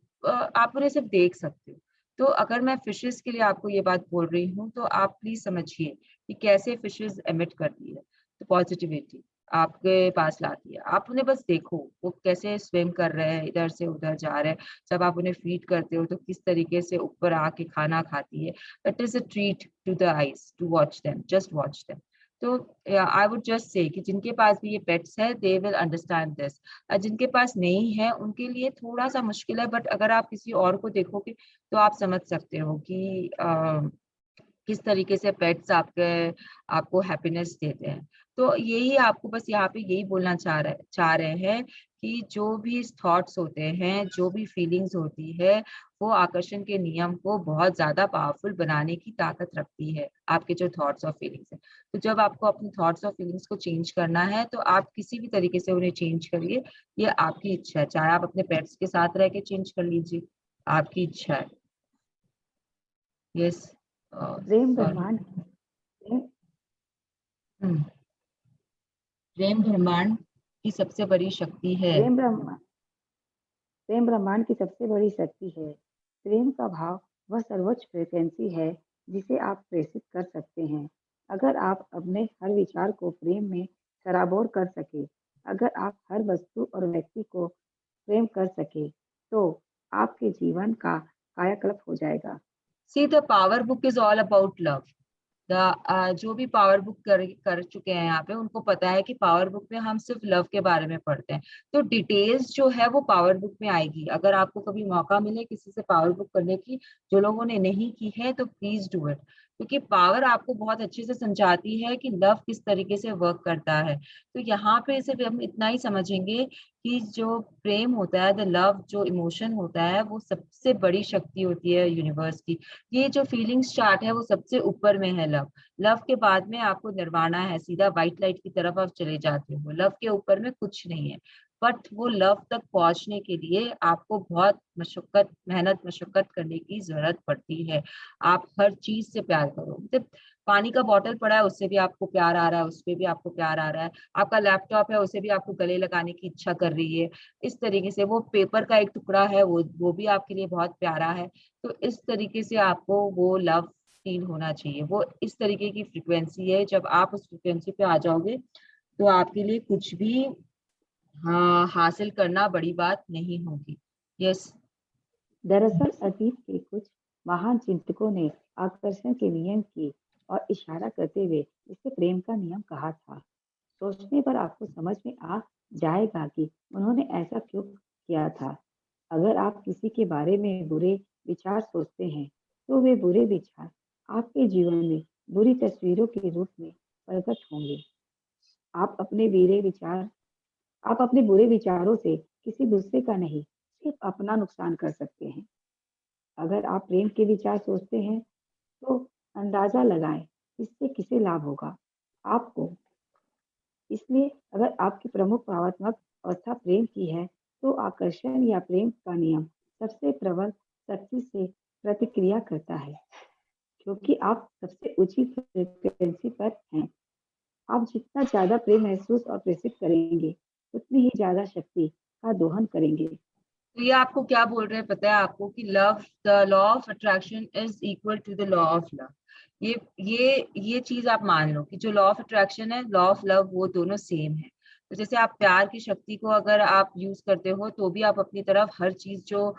आप उन्हें सिर्फ देख सकते हो। तो अगर मैं फिशेस के लिए आपको ये बात बोल रही हूँ तो आप प्लीज समझिए कि कैसे फिशेस एमिट करती है तो पॉजिटिविटी आपके पास लाती है। आप उन्हें बस देखो, वो कैसे स्विम कर रहे हैं, इधर से उधर जा रहे हैं। जब आप उन्हें फीड करते हो तो किस तरीके से ऊपर आके खाना खाती है। It is a treat to the eyes to watch them, just watch them. तो आई वुड जस्ट से कि जिनके पास भी ये पेट्स है दे विल अंडरस्टैंड दिस। जिनके पास नहीं है उनके लिए थोड़ा सा मुश्किल है, बट अगर आप किसी और को देखोगे तो आप समझ सकते हो कि किस तरीके से पेट्स आपको हैप्पीनेस देते हैं। तो यही आपको बस यहाँ पे यही बोलना चाह रहे हैं कि जो भी थॉट्स होते हैं, जो भी फीलिंग्स होती है, वो आकर्षण के नियम को बहुत ज्यादा पावरफुल बनाने की ताकत रखती है, आपके जो थॉट्स और फीलिंग्स है। तो जब आपको अपनी थॉट्स और फीलिंग्स को चेंज करना है तो आप किसी भी तरीके से उन्हें चेंज करिए। ये आपकी इच्छा है, चाहे आप अपने पेट्स के साथ रह के चेंज कर लीजिए, आपकी इच्छा है। यस, प्रेम सॉरी। ब्रह्मांड प्रेम प्रेम ब्रह्मांड की सबसे बड़ी शक्ति है। प्रेम ब्रह्मांड प्रेम ब्रह्मांड की सबसे बड़ी शक्ति है। प्रेम का भाव वह सर्वोच्च फ्रीक्वेंसी है जिसे आप प्रेषित कर सकते हैं। अगर आप अपने हर विचार को प्रेम में सराबोर कर सके, अगर आप हर वस्तु और व्यक्ति को प्रेम कर सके, तो आपके जीवन का कायाकल्प हो जाएगा। See the power book is all about love. जो भी पावर बुक कर चुके हैं यहाँ पे, उनको पता है कि पावर बुक में हम सिर्फ लव के बारे में पढ़ते हैं। तो डिटेल्स जो है वो पावर बुक में आएगी। अगर आपको कभी मौका मिले किसी से पावर बुक करने की, जो लोगों ने नहीं की है, तो प्लीज डू इट, क्योंकि पावर आपको बहुत अच्छे से समझाती है कि लव किस तरीके से वर्क करता है। तो यहाँ पे सिर्फ हम इतना ही समझेंगे कि जो प्रेम होता है, द लव जो इमोशन होता है, वो सबसे बड़ी शक्ति होती है यूनिवर्स की। ये जो फीलिंग्स चार्ट है वो सबसे ऊपर में है लव। लव के बाद में आपको निर्वाणा है, सीधा व्हाइट लाइट की तरफ आप चले जाते हो। लव के ऊपर में कुछ नहीं है। बट वो लव तक पहुंचने के लिए आपको बहुत मेहनत मशक्कत करने की जरूरत पड़ती है। आप हर चीज से प्यार करो, मतलब पानी का बॉटल पड़ा है, उससे भी आपको प्यार आ रहा है, उसपे भी आपको प्यार आ रहा है। आपका लैपटॉप है, उसे भी आपको गले लगाने की इच्छा कर रही है। इस तरीके से वो पेपर का एक टुकड़ा है, वो भी आपके लिए बहुत प्यारा है। तो इस तरीके से आपको वो लव फील होना चाहिए। वो इस तरीके की फ्रिक्वेंसी है, जब आप उस फ्रिक्वेंसी पे आ जाओगे तो आपके लिए कुछ भी हासिल करना बड़ी बात नहीं होगी। यस। दरअसल अतीत के कुछ महान चिंतकों ने आकर्षण के नियम की और इशारा करते हुए इसे प्रेम का नियम कहा था। सोचने पर आपको समझ में आ जाएगा कि उन्होंने ऐसा क्यों किया था। अगर आप किसी के बारे में बुरे विचार सोचते हैं, तो वे बुरे विचार आपके जीवन में बुरी तस्वीरों के रूप में प्रकट होंगे। आप अपने बुरे विचार आप अपने बुरे विचारों से किसी दूसरे का नहीं, सिर्फ अपना नुकसान कर सकते हैं। अगर आप प्रेम के विचार सोचते हैं, तो अंदाजा लगाएं इससे किसे लाभ होगा, आपको। इसलिए अगर आपकी प्रमुख भावनात्मक अवस्था प्रेम की है, तो आकर्षण या प्रेम का नियम सबसे प्रबल शक्ति से प्रतिक्रिया करता है, क्योंकि आप सबसे ऊंची फ्रीक्वेंसी पर हैं। आप जितना ज्यादा प्रेम महसूस और प्रेषित करेंगे, उतनी ही ज्यादा शक्ति का दोहन करेंगे। तो ये आपको क्या बोल रहे हैं पता है आपको, कि love, the law of attraction is equal to the law of love. ये चीज आप मान लो कि जो लॉ ऑफ अट्रैक्शन है, लॉ ऑफ लव, वो दोनों सेम है। तो जैसे आप प्यार की शक्ति को अगर आप यूज करते हो, तो भी आप अपनी तरफ हर चीज जो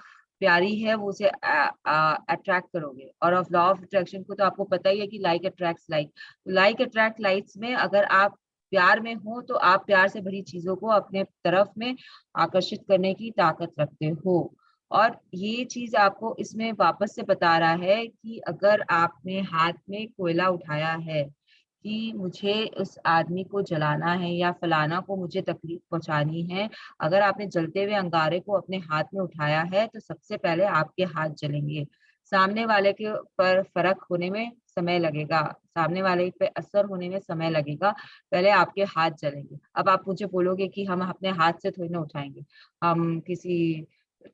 प्यारी है वो उसे अट्रैक्ट करोगे। और ऑफ लॉ ऑफ अट्रैक्शन को तो आपको पता ही है कि like attracts like. Like attract likes में अगर आप प्यार में हो, तो आप प्यार से भरी चीजों को अपने तरफ में आकर्षित करने की ताकत रखते हो। और ये चीज आपको इसमें वापस से बता रहा है कि अगर आपने हाथ में कोयला उठाया है कि मुझे उस आदमी को जलाना है या फलाना को मुझे तकलीफ पहुंचानी है, अगर आपने जलते हुए अंगारे को अपने हाथ में उठाया है, तो सबसे पहले आपके हाथ जलेंगे। सामने वाले के पर फर्क होने में समय लगेगा, सामने वाले पे असर होने में समय लगेगा, पहले आपके हाथ जलेंगे। अब आप मुझे बोलोगे कि हम अपने हाथ से थोड़ी ना उठाएंगे, हम किसी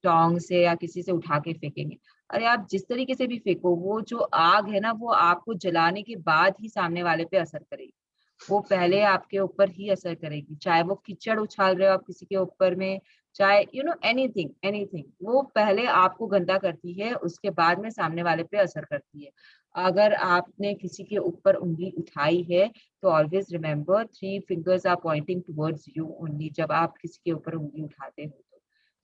टोंग से या किसी से उठा के फेंकेंगे। अरे आप जिस तरीके से भी फेंको, वो जो आग है ना, वो आपको जलाने के बाद ही सामने वाले पे असर करेगी। वो पहले आपके ऊपर ही असर करेगी, चाहे वो कीचड़ उछाल रहे हो आप किसी के ऊपर में, चाहे एनीथिंग एनीथिंग, वो पहले आपको गंदा करती है, उसके बाद में सामने वाले पे असर करती है। अगर आपने किसी के ऊपर उंगली उठाई है, तो always remember 3 fingers are pointing towards you only. जब आप किसी के ऊपर उंगली उठाते हो,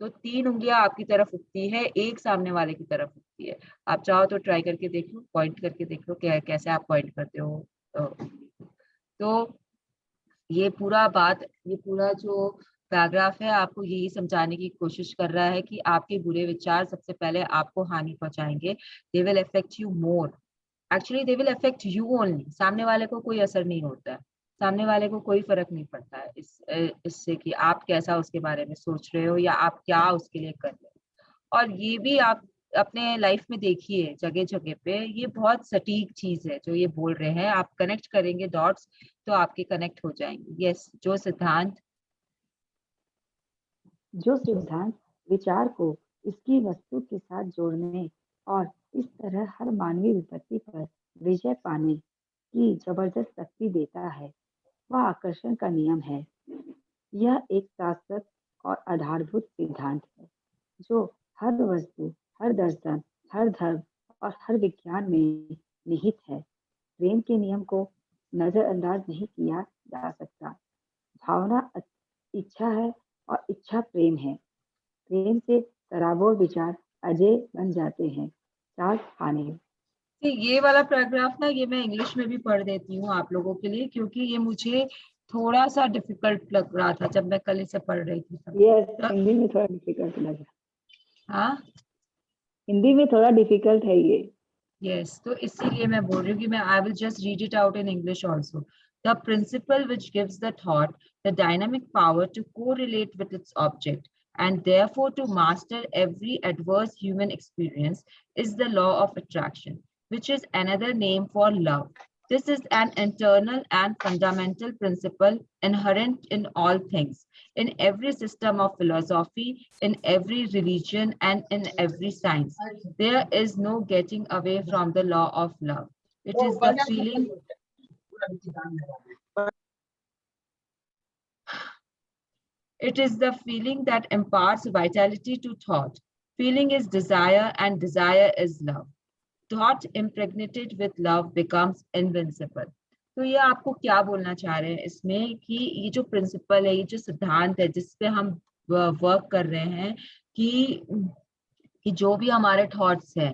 तो 3 उंगलियां आपकी तरफ उठती है, एक सामने वाले की तरफ उठती है। आप चाहो तो ट्राई करके देख लो, पॉइंट करके देख लो कैसे आप पॉइंट करते हो उंगली को। तो ये पूरा जो पैराग्राफ है, आपको यही समझाने की कोशिश कर रहा है कि आपके बुरे विचार सबसे पहले आपको हानि पहुंचाएंगे। They will affect you more, actually they will affect you only. सामने वाले को कोई असर नहीं होता है, सामने वाले को कोई फर्क नहीं पड़ता है इससे कि आप कैसा उसके बारे में सोच रहे हो या आप क्या उसके लिए कर रहे हो। और ये भी आप अपने लाइफ में देखिए, जगह जगह पे ये बहुत सटीक चीज है जो ये बोल रहे हैं। आप कनेक्ट करेंगे डॉट्स, तो आपके कनेक्ट हो जाएंगे। यस, जो सिद्धांत। जो सिद्धांत विचार को इसकी वस्तु के साथ जोड़ने और इस तरह हर मानवीय विपत्ति पर विजय पाने की जबरदस्त शक्ति देता है, वह आकर्षण का नियम है। यह एक शाश्वत और आधारभूत सिद्धांत है, जो हर वस्तु, हर दर्शन, हर धर्म और हर विज्ञान में निहित है। प्रेम के नियम को नजरअंदाज नहीं किया जा सकता। भावना इच्छा है और इच्छा प्रेम है। प्रेम से सराबोर विचार अजय बन जाते हैं। Charles Haanel. ये वाला पैराग्राफ ना, ये मैं इंग्लिश में भी पढ़ देती हूँ आप लोगों के लिए, क्योंकि ये मुझे थोड़ा सा डिफिकल्ट लग रहा था जब मैं कल इसे पढ़ रही थी तब। यस, हिंदी में थोड़ा डिफिकल्ट लगा। हाँ, हिंदी में थोड़ा डिफिकल्ट है ये। यस, तो इसीलिए मैं बोल रही हूँ कि मैं I will just read it out in English also. The principle which gives the thought the dynamic power to correlate with its object and therefore to master every adverse human experience is the law of attraction, which is another name for love. This is an internal and fundamental principle inherent in all things, in every system of philosophy, in every religion, and in every science. There is no getting away from the law of love. It is the feeling. It is the feeling that imparts vitality to thought. Feeling is desire and desire is love. Thought impregnated with love becomes invincible. तो ये आपको क्या बोलना चाह रहे हैं इसमें कि ये जो प्रिंसिपल है, ये जो सिद्धांत है जिस पे हम वर्क कर रहे हैं कि जो भी हमारे थॉट्स हैं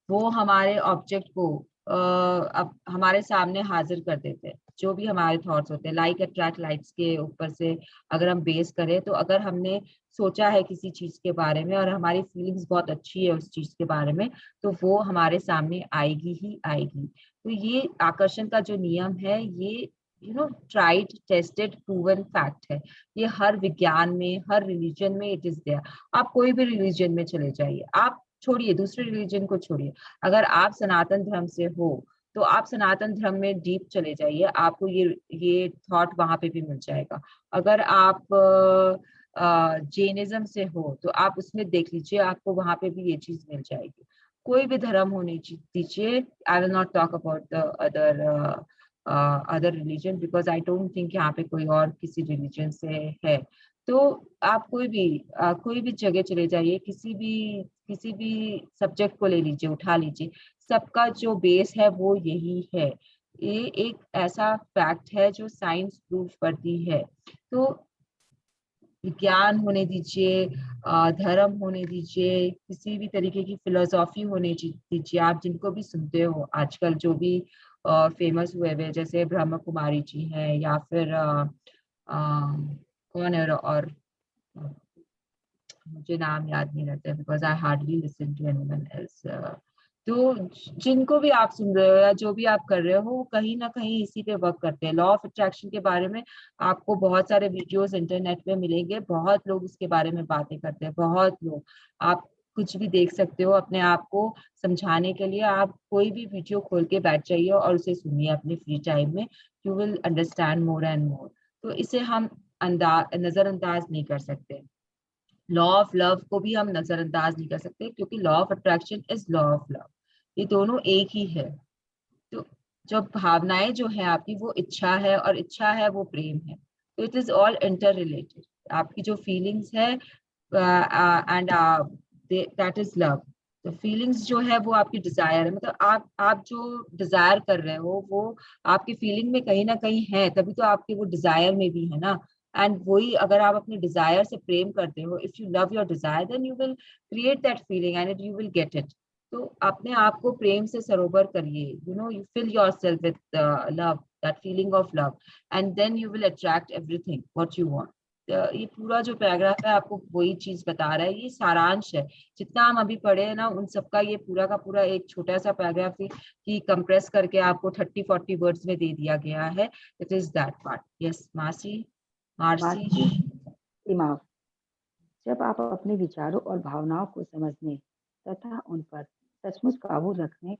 वो हमारे ऑब्जेक्ट को अब हमारे सामने हाजिर कर देते हैं। जो भी हमारे थॉट्स होते हैं, लाइक अट्रैक्ट लाइक्स के ऊपर से अगर हम बेस करें, तो अगर हमने सोचा है किसी चीज के बारे में और हमारी फीलिंग्स बहुत अच्छी है उस चीज के बारे में, तो वो हमारे सामने आएगी ही आएगी। तो ये आकर्षण का जो नियम है, ये ट्राइड टेस्टेड प्रूवन फैक्ट है। ये हर विज्ञान में, हर रिलीजन में इट इज देयर। आप कोई भी रिलीजन में चले जाइए, आप छोड़िए दूसरे रिलीजन को छोड़िए, अगर आप सनातन धर्म से हो तो आप सनातन धर्म में डीप चले जाइए, आपको ये थॉट वहां पे भी मिल जाएगा। अगर आप जैनिज्म से हो तो आप उसमें देख लीजिए, आपको वहां पे भी ये चीज मिल जाएगी। कोई भी धर्म होने दीजिए, आई will not talk about the other religion because I don't think यहाँ पे कोई और किसी रिलीजन से है। तो आप कोई भी जगह चले जाइए, किसी भी सब्जेक्ट को ले लीजिए, उठा लीजिए, सबका जो बेस है वो यही है। ये एक ऐसा फैक्ट है जो साइंस प्रूव करती है। तो विज्ञान होने दीजिए, धर्म होने दीजिए, किसी भी तरीके की फिलोसॉफी होने दीजिए, आप जिनको भी सुनते हो आजकल जो भी फेमस हुए हुए, जैसे ब्रह्म कुमारी जी हैं या फिर कौन है, और मुझे नाम याद नहीं रहता because I hardly listen to anyone else. तो जिनको भी आप सुन रहे हो या जो भी आप कर रहे हो, वो कहीं ना कहीं इसी पे वर्क करते हैं। लॉ ऑफ अट्रैक्शन के बारे में आपको बहुत सारे वीडियोस इंटरनेट पे मिलेंगे, बहुत लोग इसके बारे में बातें करते हैं, बहुत लोग। आप कुछ भी देख सकते हो अपने आप को समझाने के लिए, आप कोई भी वीडियो खोल के बैठ जाइए और उसे सुनिए अपने फ्री टाइम में, you will understand more and more. तो इसे हम नजरअंदाज नहीं कर सकते। लॉ ऑफ लव को भी हम नजरअंदाज नहीं कर सकते, क्योंकि law of attraction is law of love, ये दोनों एक ही है। तो जो भावनाएं जो है आपकी, वो इच्छा है और इच्छा है वो प्रेम है। तो it is all inter related. आपकी जो फीलिंग्स है एंड दैट इज लव। तो फीलिंग्स जो है वो आपकी डिजायर है, मतलब आप जो डिजायर कर रहे हो वो आपकी फीलिंग में कहीं ना कहीं है, तभी तो आपके वो डिजायर में भी है ना। एंड वही अगर आप अपने डिजायर से प्रेम करते हो, if you love your desire, then you will create that feeling and you will get it. तो अपने आप को प्रेम से सरोवर करिए, you fill yourself with love, that feeling of love, and then you will attract everything what you want. ये पूरा जो पैराग्राफ है आपको वही चीज बता रहा है, ये सारांश है। जितना हम अभी पढ़े हैं ना, उन सबका ये पूरा का पूरा एक छोटा सा पैराग्राफ की कंप्रेस करके आपको 30-40 वर्ड्स में दे दिया गया है। It is that part. Yes Marcy. दिमाग, जब आप अपने विचारों और भावनाओं को समझने तथा उन पर सचमुच काबू रखने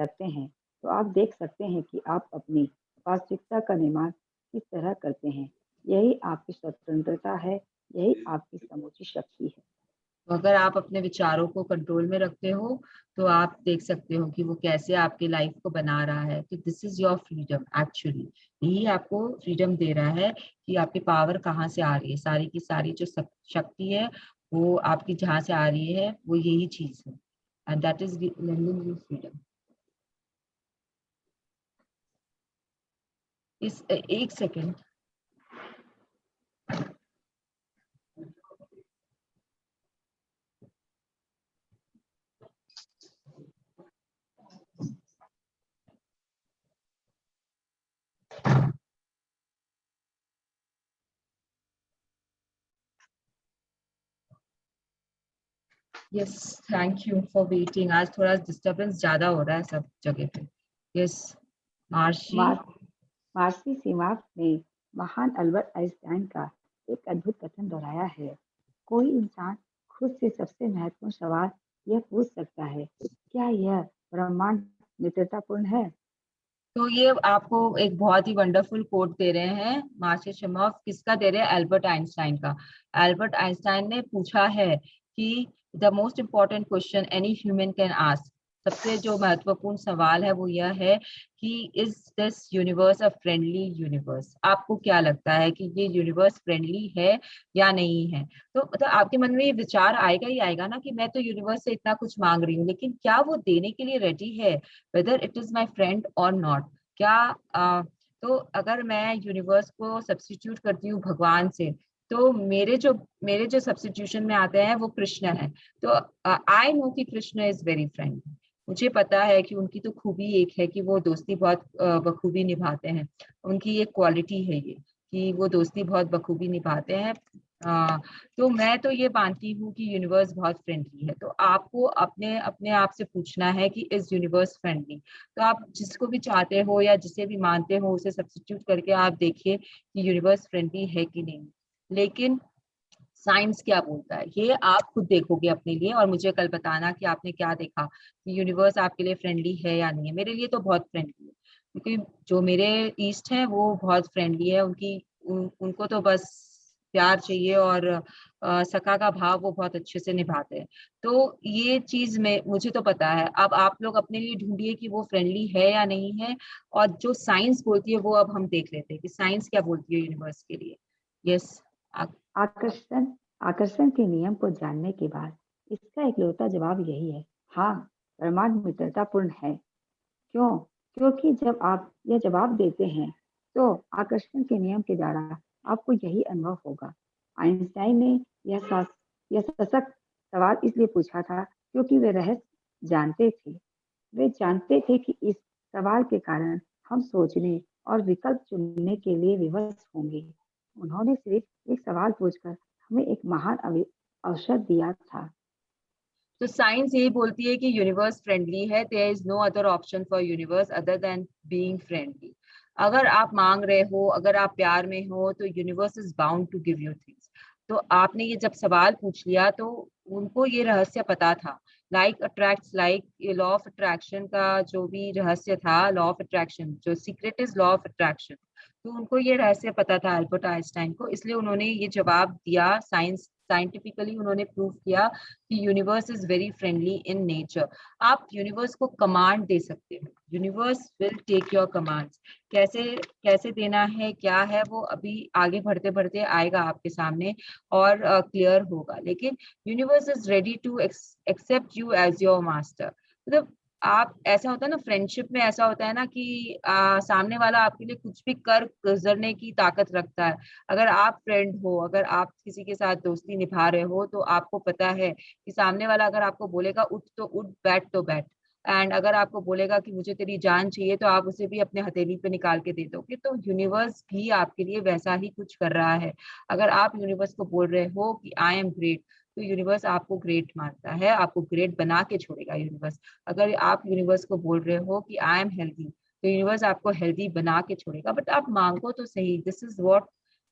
लगते हैं, तो आप देख सकते हैं कि आप अपनी वास्तविकता का निर्माण किस तरह करते हैं। यही आपकी स्वतंत्रता है, यही आपकी समूची शक्ति है। अगर आप अपने विचारों को कंट्रोल में रखते हो, तो आप देख सकते हो कि वो कैसे आपकी लाइफ को बना रहा है। तो this is your freedom actually. यही आपको फ्रीडम दे रहा है कि आपकी पावर कहाँ से आ रही है। सारी की सारी जो शक्ति है वो आपकी जहाँ से आ रही है, वो यही चीज है, and that is landing you freedom. इस एक second. Yes, thank you for waiting. आज थोड़ा डिस्टरबेंस ज्यादा हो रहा है सब जगह पे। यस मार्सी सिमाक ने महान अल्बर्ट आइंस्टाइन का एक अद्भुत कथन दोहराया है। कोई इंसान खुद से सबसे महत्वपूर्ण सवाल यह पूछ सकता है, क्या यह ब्रह्मांड मित्रतापूर्ण है? तो ये आपको एक बहुत ही वंडरफुल कोट दे रहे हैं मार्सी सिमोफ। किसका दे रहे हैं? एल्बर्ट आइंस्टाइन का। एल्बर्ट आइंस्टाइन ने पूछा है कि the most important question any human can ask, सबसे जो महत्वपूर्ण सवाल है वो यह है कि is this universe a friendly universe. आपको क्या लगता है कि ये यूनिवर्स फ्रेंडली है या नहीं है? तो मतलब आपके मन में ये विचार आएगा ही आएगा ना कि मैं तो यूनिवर्स से इतना कुछ मांग रही हूँ, लेकिन क्या वो देने के लिए रेडी है, whether it is my friend और नॉट। क्या तो अगर मैं यूनिवर्स को सब्स्टिट्यूट करती हूँ भगवान से, तो मेरे जो सब्स्टिट्यूशन में आते हैं वो कृष्ण है। तो आई नो कि कृष्ण इज वेरी फ्रेंडली। मुझे पता है कि उनकी तो खूबी एक है कि वो दोस्ती बहुत बखूबी निभाते हैं। उनकी एक क्वालिटी है ये कि वो दोस्ती बहुत बखूबी निभाते हैं। तो मैं तो ये मानती हूँ कि यूनिवर्स बहुत फ्रेंडली है। तो आपको अपने अपने आप से पूछना है कि इज यूनिवर्स फ्रेंडली। तो आप जिसको भी चाहते हो या जिसे भी मानते हो उसे सब्स्टिट्यूट करके आप देखिए कि यूनिवर्स फ्रेंडली है कि नहीं। लेकिन साइंस क्या बोलता है ये आप खुद देखोगे अपने लिए, और मुझे कल बताना कि आपने क्या देखा कि यूनिवर्स आपके लिए फ्रेंडली है या नहीं है। मेरे लिए तो बहुत फ्रेंडली है, क्योंकि जो मेरे ईस्ट हैं वो बहुत फ्रेंडली है। उनको तो बस प्यार चाहिए, और सखा का भाव वो बहुत अच्छे से निभाते हैं। तो ये चीज में मुझे तो पता है। अब आप लोग अपने लिए ढूंढिए कि वो फ्रेंडली है या नहीं है। और जो साइंस बोलती है वो अब हम देख लेते हैं कि साइंस क्या बोलती है यूनिवर्स के लिए। यस। आकर्षण आकर्षण के नियम को जानने के बाद इसका इकलौता जवाब यही है, हाँ, ब्रह्मांड मित्रतापूर्ण है। क्यों? क्योंकि जब आप यह जवाब देते हैं तो आकर्षण के नियम के द्वारा आपको यही अनुभव होगा। आइंस्टाइन ने यह सशक्त सवाल इसलिए पूछा था क्योंकि वे रहस्य जानते थे। वे जानते थे कि इस सवाल के कारण हम सोचने और विकल्प चुनने के लिए विवश होंगे। उन्होंने सिर्फ एक सवाल पूछकर हमें एक महान अवसर दिया था। तो साइंस यही बोलती है कि यूनिवर्स फ्रेंडली है। There is no other option for universe other than being friendly. अगर आप मांग रहे हो, अगर आप प्यार में हो, तो universe is bound to give you things. तो आपने ये जब सवाल पूछ लिया तो उनको ये रहस्य पता था। लाइक अट्रैक्ट्स लाइक, ये लॉ ऑफ अट्रैक्शन का जो भी रहस्य था, लॉ ऑफ अट्रैक्शन जो secret is law of attraction. तो उनको ये रहस्य पता था अल्बर्ट आइंस्टाइन को, इसलिए उन्होंने ये जवाब दिया। साइंटिफिकली उन्होंने प्रूव किया कि universe is very friendly in nature. आप यूनिवर्स को कमांड दे सकते हो, universe will take your commands. कैसे कैसे देना है क्या है वो अभी आगे बढ़ते बढ़ते आएगा आपके सामने और क्लियर होगा। लेकिन universe is ready to accept you as your master. मतलब आप, ऐसा होता है ना फ्रेंडशिप में, ऐसा होता है ना कि सामने वाला आपके लिए कुछ भी कर गुजरने की ताकत रखता है। अगर आप फ्रेंड हो, अगर आप किसी के साथ दोस्ती निभा रहे हो, तो आपको पता है कि सामने वाला अगर आपको बोलेगा उठ तो उठ, बैठ तो बैठ। एंड अगर आपको बोलेगा कि मुझे तेरी जान चाहिए, तो आप उसे भी अपने हथेली पे निकाल के दे दोगे। तो यूनिवर्स भी आपके लिए वैसा ही कुछ कर रहा है। अगर आप यूनिवर्स को बोल रहे हो कि आई एम ग्रेट, तो यूनिवर्स आपको ग्रेट मानता है, आपको ग्रेट बना के छोड़ेगा यूनिवर्स। अगर आप यूनिवर्स को बोल रहे हो कि आई एम हेल्दी, तो यूनिवर्स आपको हेल्दी बना के छोड़ेगा। बट आप मांगो तो सही। This is what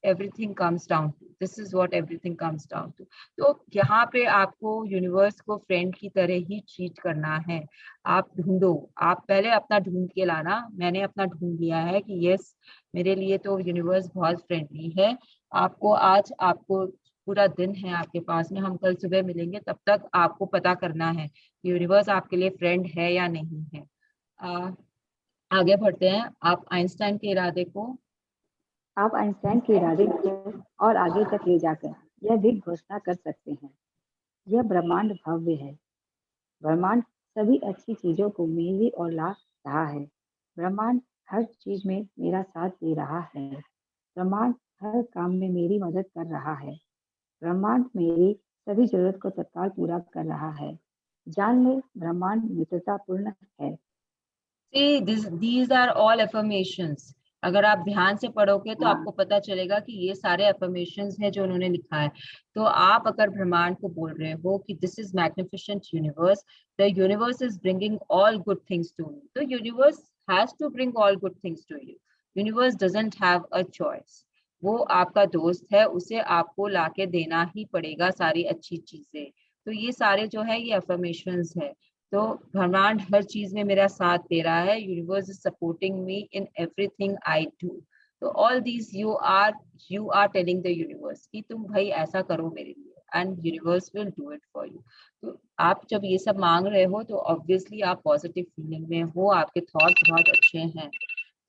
everything comes down to, this is what everything comes down to. तो यहाँ पे आपको यूनिवर्स को फ्रेंड की तरह ही ट्रीट करना है। आप ढूंढो, आप पहले अपना ढूंढ के लाना। मैंने अपना ढूंढ लिया है कि यस, मेरे लिए तो यूनिवर्स बहुत फ्रेंडली है। आपको आज, आपको पूरा दिन है आपके पास में, हम कल सुबह मिलेंगे, तब तक आपको पता करना है कि यूनिवर्स आपके लिए फ्रेंड है या नहीं है। आ, आगे बढ़ते हैं। आप आइंस्टाइन के इरादे को आप आइंस्टाइन के इरादे को और आगे तक ले जाकर यह भी घोषणा कर सकते हैं, यह ब्रह्मांड भव्य है। ब्रह्मांड सभी अच्छी चीजों को मेरी ओर ला रहा है। ब्रह्मांड हर चीज में मेरा साथ दे रहा है। ब्रह्मांड हर काम में मेरी मदद कर रहा है। ब्रह्मांड मेरी सभी जरूरत को तत्काल पूरा कर रहा है। जान ले, ब्रह्मांड मित्रतापूर्ण है। See, these are all affirmations। अगर आप ध्यान से पढ़ोगे तो हाँ, आपको पता चलेगा कि ये सारे affirmations हैं जो उन्होंने लिखा है। तो आप अगर ब्रह्मांड को बोल रहे हो कि this is magnificent universe, the universe is bringing all good things to me, तो universe has to bring all good things to you. Universe doesn't have a choice. वो आपका दोस्त है, उसे आपको लाके देना ही पड़ेगा सारी अच्छी चीजें। तो ये सारे जो है ये affirmations है। तो ब्रह्मांड हर चीज में मेरा साथ दे रहा है। Universe is supporting me in everything I do. तो all these you are telling the universe कि तुम भाई ऐसा करो मेरे लिए, and universe will do it for you. तो आप जब ये सब मांग रहे हो तो ऑब्वियसली आप पॉजिटिव फीलिंग में हो, आपके थॉट्स बहुत अच्छे हैं,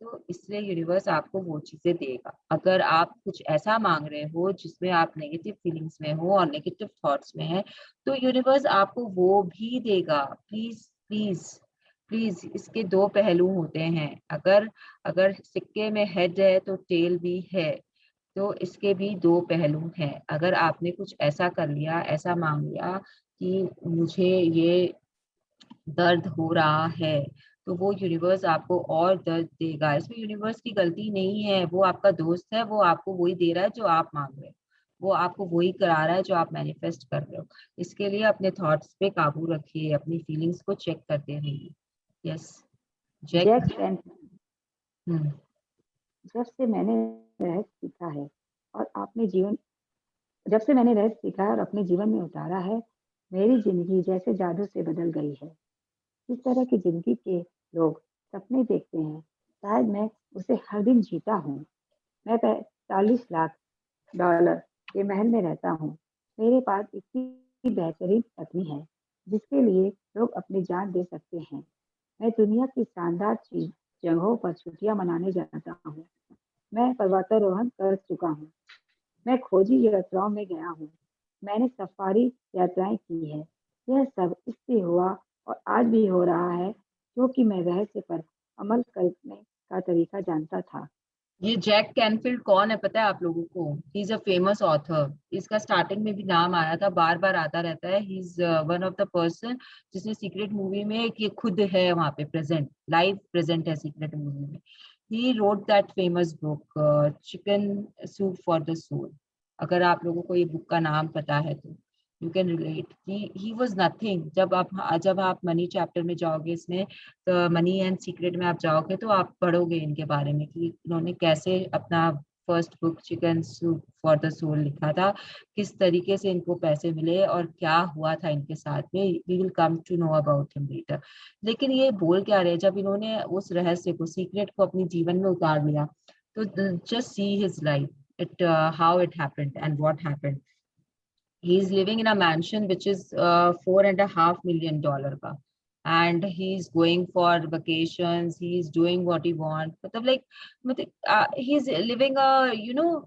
तो इसलिए यूनिवर्स आपको वो चीजें देगा। अगर आप कुछ ऐसा मांग रहे हो जिसमें आप नेगेटिव फीलिंग्स में हो और नेगेटिव थॉट्स में है, तो यूनिवर्स आपको वो भी देगा। प्लीज प्लीज प्लीज, इसके दो पहलू होते हैं। अगर अगर सिक्के में हेड है तो टेल भी है, तो इसके भी दो पहलू हैं। अगर आपने कुछ ऐसा कर लिया, ऐसा मांग लिया कि मुझे ये दर्द हो रहा है, तो वो यूनिवर्स आपको और दर्द देगा। इसमें यूनिवर्स की गलती नहीं है, वो आपका दोस्त है, वो आपको वही दे रहा है जो आप मांग रहे हो, वो आपको वही करा रहा है जो आप मैनिफेस्ट कर रहे हो। इसके लिए अपने थॉट्स पे काबू रखिए, अपनी फीलिंग्स को चेक करते रहिए। Yes Jack Jack. Canfield, hmm. जब से मैंने रहस्य सीखा है और अपने जीवन जब से मैंने रहस्य सीखा है और अपने जीवन में उतारा है, मेरी जिंदगी जैसे जादू से बदल गई है। जिस तरह की जिंदगी के लोग सपने देखते हैं, शायद मैं उसे हर दिन जीता हूँ। मैं 45 लाख डॉलर के महल में रहता हूँ। मेरे पास इतनी बेहतरीन पत्नी है जिसके लिए लोग अपनी जान दे सकते हैं। मैं दुनिया की शानदार चीज जगहों पर छुट्टियां मनाने जाता हूँ। मैं पर्वतारोहण कर चुका हूँ। मैं खोजी यात्राओं में गया हूँ। मैंने सफारी यात्राएं की है। यह सब इसलिए हुआ और आज भी हो रहा है क्योंकि मैं रहस्य पर अमल करने का तरीका जानता था। ये जैक कैनफील्ड कौन है पता है आप लोगों को? He is a famous author. इसका स्टार्टिंग में भी नाम आया था, बार बार आता रहता है। He is one of the person जिसने सीक्रेट मूवी में, कि खुद है वहां पे प्रेजेंट, लाइव प्रेजेंट है सीक्रेट मूवी में। He wrote that famous book chicken soup for the soul. अगर आप लोगों को ये बुक का नाम पता है तो यू कैन रिलेट कि ही वाज नथिंग। जब आप मनी चैप्टर में जाओगे, इसमें तो मनी एंड सीक्रेट में आप जाओगे तो आप पढ़ोगे इनके बारे में कि इन्होंने कैसे अपना first book chicken soup for the soul लिखा था, किस तरीके से इनको पैसे मिले और क्या हुआ था इनके साथ में। We will come to know about him later. लेकिन ये बोल क्या रहे, जब इन्होंने उस रहस्य को, सीक्रेट को अपने जीवन में उतार लिया, तो just see his life, it how it happened and what happened. he is living in a mansion which is $4.5 million का, and he's going for vacations, he's doing what he wants, मतलब like he's living a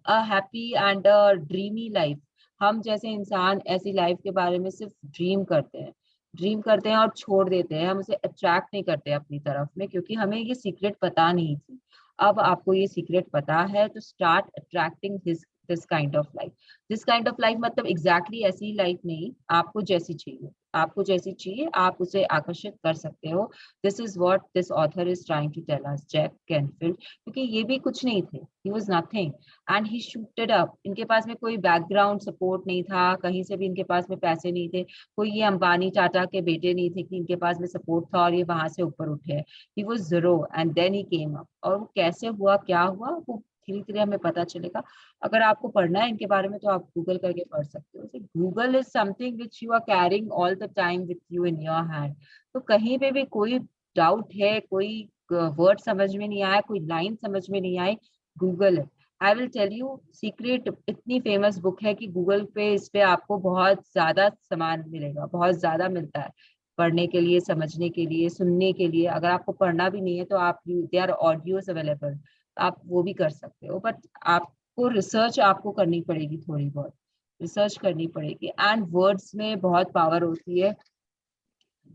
a happy and a dreamy life। हम जैसे इंसान ऐसी life के बारे में सिर्फ ड्रीम करते हैं और छोड़ देते हैं। हम उसे अट्रैक्ट नहीं करते अपनी तरफ में, क्योंकि हमें ये सीक्रेट पता नहीं थी। अब आपको ये सीक्रेट पता है तो start attracting his this kind of life. This kind of life मतलब एग्जैक्टली ऐसी लाइफ नहीं, आपको जैसी चाहिए, आपको जैसी चाहिए आप उसे आकर्षित कर सकते हो। This is what this author is trying to tell us, Jack Canfield. क्योंकि ये भी कुछ नहीं थे, he was nothing and he shooted up. इनके पास में कोई बैकग्राउंड सपोर्ट नहीं था, कहीं से भी इनके पास में पैसे नहीं थे, कोई ये अंबानी टाटा के बेटे नहीं थे कि इनके पास में सपोर्ट था और ये वहां से ऊपर उठे। He was zero and then he came up. और वो कैसे हुआ, क्या हुआ, वो धीरे धीरे हमें पता चलेगा। अगर आपको पढ़ना है इनके बारे में तो आप गूगल करके पढ़ सकते हो। Google is something which you are carrying all the time with you in your hand. तो कहीं पे भी कोई डाउट है, कोई वर्ड समझ में नहीं आया, कोई लाइन समझ में नहीं आई, गूगल है। I will tell you, secret इतनी फेमस बुक है कि गूगल पे इस पे आपको बहुत ज्यादा सामान मिलेगा, बहुत ज्यादा मिलता है पढ़ने के लिए, समझने के लिए, सुनने के लिए। अगर आपको पढ़ना भी नहीं है तो आप, दे आर ऑडियोज अवेलेबल, आप वो भी कर सकते हो। बट आपको रिसर्च आपको करनी पड़ेगी, थोड़ी बहुत रिसर्च करनी पड़ेगी। एंड वर्ड्स में बहुत पावर होती है,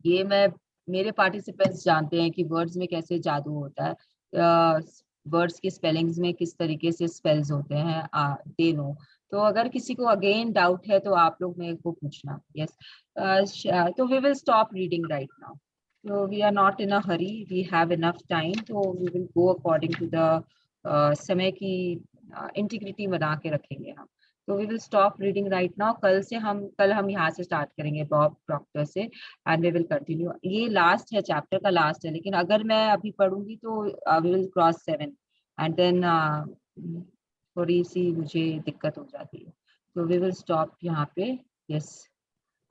ये मैं, मेरे पार्टिसिपेंट्स जानते हैं कि वर्ड्स में कैसे जादू होता है। वर्ड्स की स्पेलिंग्स में किस तरीके से स्पेल्स होते हैं, दे नो। तो अगर किसी को अगेन डाउट है तो आप लोग मेरे को पूछना। यस तो we will stop reading right now. So we are not in a hurry, we have enough time, so we will go according to the समय की इंटीग्रिटी बना के रखेंगे हम। तो we will stop reading right now. कल हम यहाँ से स्टार्ट करेंगे बॉब प्रॉक्टर से, एंड वी विल कंटिन्यू। ये लास्ट है, चैप्टर का लास्ट है, लेकिन अगर मैं अभी पढ़ूंगी तो we will cross 7 and then थोड़ी सी मुझे दिक्कत हो जाती है। तो वी विल स्टॉप यहाँ पे। यस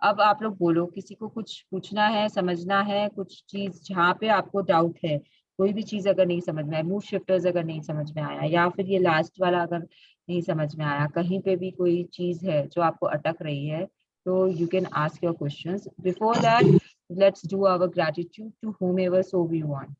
अब आप लोग बोलो, किसी को कुछ पूछना है, समझना है, कुछ चीज जहाँ पे आपको डाउट है, कोई भी चीज अगर नहीं समझ में आया, मूड शिफ्टर्स अगर नहीं समझ में आया, या फिर ये लास्ट वाला अगर नहीं समझ में आया, कहीं पे भी कोई चीज है जो आपको अटक रही है, तो you can ask your questions. Before that, let's do our gratitude to whomever so we want.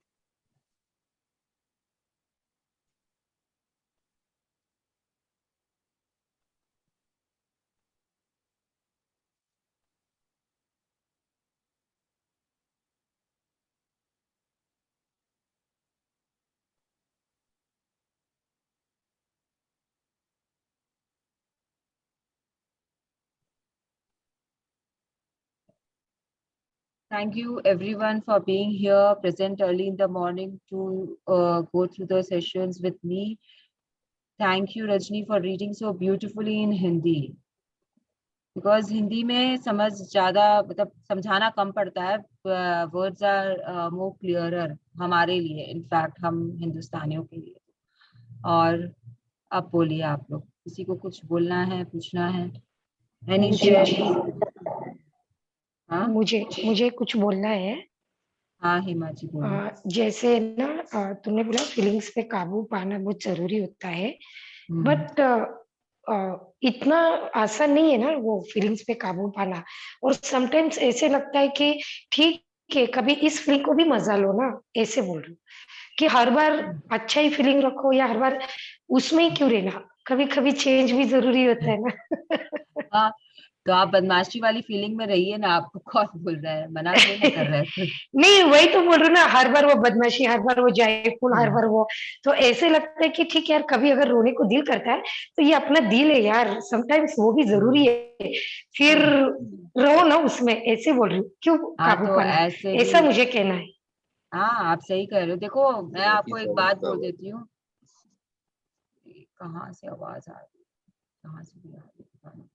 Thank you everyone for being here, present early in the morning to go through the sessions with me. Thank you Rajni for reading so beautifully in Hindi. Because Hindi में समझ ज्यादा, मतलब समझाना कम पड़ता है. Words are more clearer हमारे लिए, in fact हम हिंदुस्तानियों के लिए. और अब बोलिए आप लोग, किसी को कुछ बोलना है, पूछना है? Any share? हाँ मुझे कुछ बोलना है. हाँ हिमा जी बोलिए. जैसे ना तुमने बोला फीलिंग्स पे काबू पाना बहुत जरूरी होता है, बट इतना आसान नहीं है ना वो फीलिंग्स पे काबू पाना. और समटाइम्स ऐसे लगता है कि ठीक है, कभी इस फीलिंग को भी मजा लो ना, ऐसे बोल रही हूँ कि हर बार अच्छा ही फीलिंग रखो, या हर बार उसमें ही क्यों रहना, कभी कभी चेंज भी जरूरी होता है ना. हाँ, तो आप बदमाशी वाली फीलिंग में रहिए ना. आपको कौन बोल रहा है, मना थोड़ी ना कर रहा है. नहीं, वही तो बोल रही हूँ ना, हर बार वो बदमाशी, हर बार वो जायफुल, हर बार वो. तो ऐसे लगता है कि ठीक है यार, कभी अगर रोने को दिल करता है तो ये अपना दिल है यार, समटाइम्स वो भी जरूरी है. फिर रो ना उसमें, ऐसे बोल रही हूँ, क्यों हाँ, काबू तो पाना, ऐसे भी. ऐसा मुझे कहना है. हाँ, आप सही कह रहे हो. देखो, मैं आपको एक बात बोल देती हूँ. कहाँ से आवाज आ रही है, कहाँ से भी आ रही है.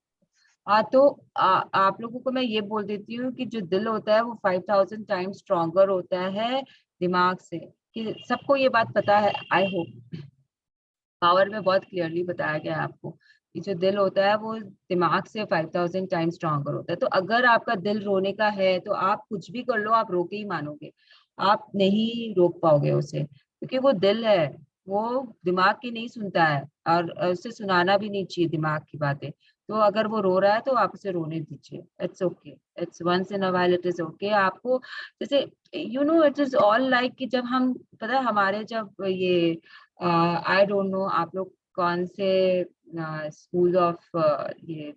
हाँ, तो आप लोगों को मैं ये बोल देती हूँ कि जो दिल होता है वो 5000 टाइम्स स्ट्रॉन्गर होता है दिमाग से. कि सबको ये बात पता है, आई होप. पावर में बहुत क्लियरली बताया गया है आपको कि जो दिल होता है वो दिमाग से 5000 टाइम्स स्ट्रॉन्गर होता है. तो अगर आपका दिल रोने का है तो आप कुछ भी कर लो, आप रो के ही मानोगे. आप नहीं रोक पाओगे उसे, क्योंकि वो दिल है. वो दिमाग की नहीं सुनता है, और उसे सुनाना भी नहीं चाहिए दिमाग की बातें. तो अगर वो रो रहा है तो आप उसे रोने दीजिए. It's okay, it's once in a while, it is okay. आपको जैसे इट इज ऑल लाइक कि जब हम, पता है हमारे जब ये, आई डोंट नो आप लोग कौन से स्कूल ऑफ ये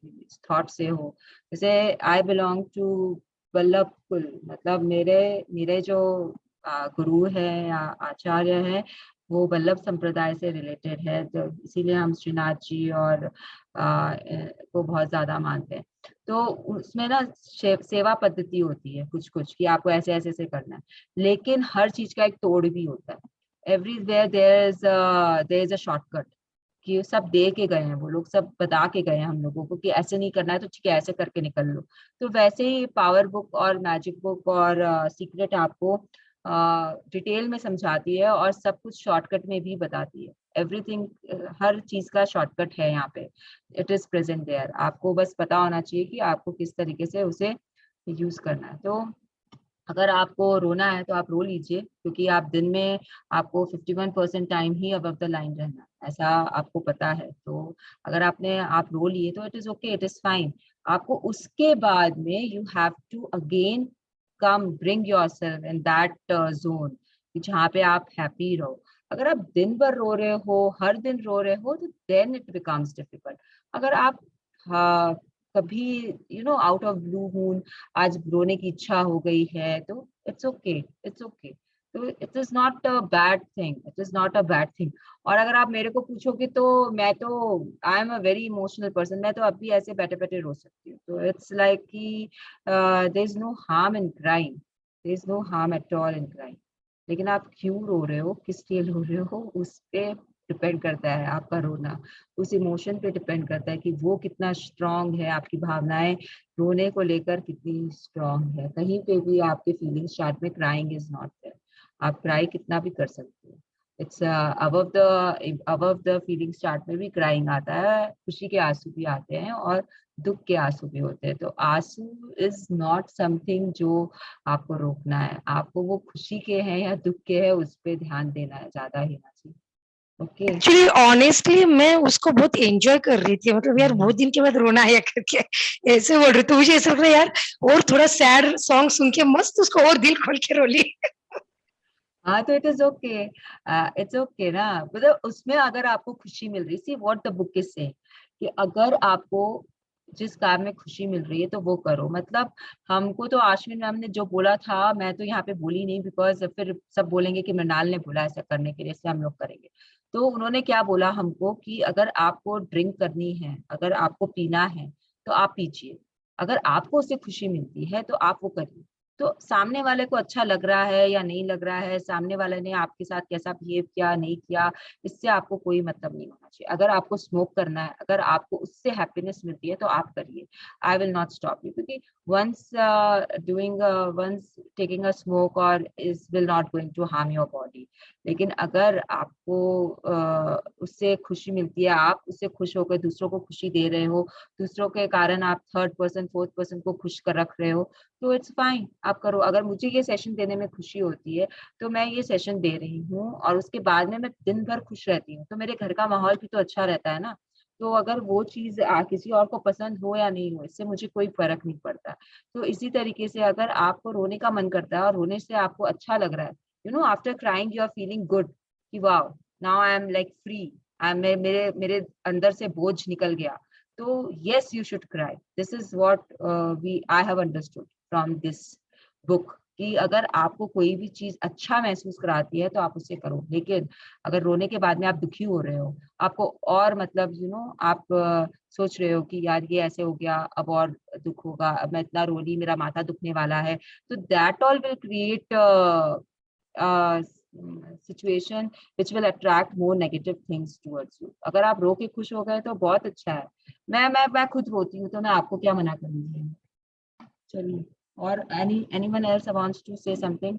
थॉट से हो. जैसे आई बिलोंग टू वल्लभ कुल. मतलब मेरे मेरे जो गुरु है या आचार्य है, वो वल्लभ संप्रदाय से रिलेटेड है. तो इसीलिए हम श्रीनाथ जी और को बहुत ज्यादा मानते हैं. तो उसमें ना सेवा पद्धति होती है कुछ कुछ, कि आपको ऐसे ऐसे से करना है. लेकिन हर चीज का एक तोड़ भी होता है. Everywhere there is a shortcut. कि सब दे के गए हैं, वो लोग सब बता के गए हैं हम लोगों को कि ऐसे नहीं करना है, तो ठीक है ऐसे करके निकल लो. तो वैसे ही पावर बुक और मैजिक बुक और सीक्रेट आपको डिटेल में समझाती है, और सब कुछ शॉर्टकट में भी बताती है. एवरीथिंग, हर चीज का शॉर्टकट है यहाँ पे. It is present there. आपको बस पता होना चाहिए कि आपको किस तरीके से उसे यूज करना है. तो अगर आपको रोना है तो आप रो लीजिए, क्योंकि आप दिन में आपको 51% time he above the line रहना है, ऐसा आपको पता है. तो अगर आप रो लिए तो it is okay, it is fine. आपको उसके बाद में you have to again come bring yourself in that zone, जहाँ पे आप हैप्पी रहो. अगर आप दिन भर रो रहे हो, हर दिन रो रहे हो, तो देन इट बिकम्स डिफिकल्ट. अगर आप कभी आउट ऑफ ब्लू मून आज रोने की इच्छा हो गई है, तो इट्स ओके, इट्स ओके. तो it is not a bad thing, it is not a bad thing. और अगर आप मेरे को पूछोगे तो मैं तो, I am a very emotional person. मैं तो अब भी ऐसे बैठे बैठे रो सकती हूँ. तो इट्स लाइक कि there is no harm in crime, there is no harm at all in crime. लेकिन आप क्यों रो रहे हो, किस लिए रो रहे हो, उस पे डिपेंड करता है आपका रोना. उस इमोशन पे डिपेंड करता है कि वो कितना स्ट्रांग है, आपकी भावनाएं रोने को लेकर कितनी स्ट्रांग है. कहीं पे भी आपके फीलिंग्स चार्ट में क्राइंग इज नॉट देयर. आप क्राई कितना भी कर सकते हो. It's above the feelings chart में भी क्राइंग आता है, खुशी के आंसू भी आते हैं, और दुख के आंसू भी होते हैं। तो आंसू इज नॉट समथिंग जो आपको रोकना है, आपको वो खुशी के हैं या दुख के हैं उस पर ध्यान देना है, ज्यादा ही ना चाहिए। ओके एक्चुअली ऑनेस्टली मैं उसको बहुत एंजॉय कर रही थी, मतलब यार बहुत दिन के बाद रोना आया करके ऐसे बोल रही, तो मुझे ऐसा लग रहा है यार और थोड़ा सैड सॉन्ग सुन के मस्त उसको और दिल खोल के रोली। हाँ, तो it is okay, it's okay ना, मतलब उसमें अगर आपको खुशी मिल रही, see what the book is से, कि अगर आपको जिस काम में खुशी मिल रही है तो वो करो। मतलब हमको तो आश्विन मैम ने जो बोला था, मैं तो यहाँ पे बोली नहीं, बिकॉज फिर सब बोलेंगे कि मृणाल ने बोला ऐसा करने के लिए, इसलिए हम लोग करेंगे। तो उन्होंने क्या बोला हमको कि अगर आपको ड्रिंक करनी है, अगर आपको पीना है तो आप पीजिए, अगर आपको उससे खुशी मिलती है तो आप वो करिए। तो सामने वाले को अच्छा लग रहा है या नहीं लग रहा है, सामने वाले ने आपके साथ कैसा बिहेव किया नहीं किया, इससे आपको कोई मतलब नहीं होना चाहिए। अगर आपको स्मोक करना है, अगर आपको उससे हैप्पीनेस मिलती है तो आप करिए, I will not stop you, क्योंकि once doing once taking a smoke और is will not going to harm your body. लेकिन अगर आपको उससे खुशी मिलती है, आप उससे खुश होकर दूसरों को खुशी दे रहे हो, दूसरों के कारण आप थर्ड पर्सन फोर्थ पर्सन को खुश कर रख रहे हो, तो इट्स फाइन, आप करो। अगर मुझे ये सेशन देने में खुशी होती है तो मैं ये सेशन दे रही हूँ, और उसके बाद में मैं दिन भर खुश रहती हूँ, तो मेरे घर का माहौल भी तो अच्छा रहता है ना। तो अगर वो चीज किसी और को पसंद हो या नहीं हो, इससे मुझे कोई फर्क नहीं पड़ता। तो इसी तरीके से अगर आपको रोने का मन करता है और रोने से आपको अच्छा लग रहा है, you know after crying you are feeling good, कि wow now I am like free, I मेरे मेरे अंदर से बोझ निकल गया, तो yes you should cry. This is what I have understood from this book, कि अगर आपको कोई भी चीज अच्छा महसूस कराती है तो आप उसे करो। लेकिन अगर रोने के बाद में आप दुखी हो रहे हो, आपको और मतलब आप सोच रहे हो कि यार ये ऐसे हो गया, अब और दुख होगा, अब मैं इतना रो ली, मेरा माथा दुखने वाला है, तो that all will create situation which will attract more negative things towards you. अगर आप रो के खुश हो गए तो बहुत अच्छा है। मैं खुद रोती हूँ, तो मैं आपको क्या मना करूंगी। चलिए, और anyone else wants to say something?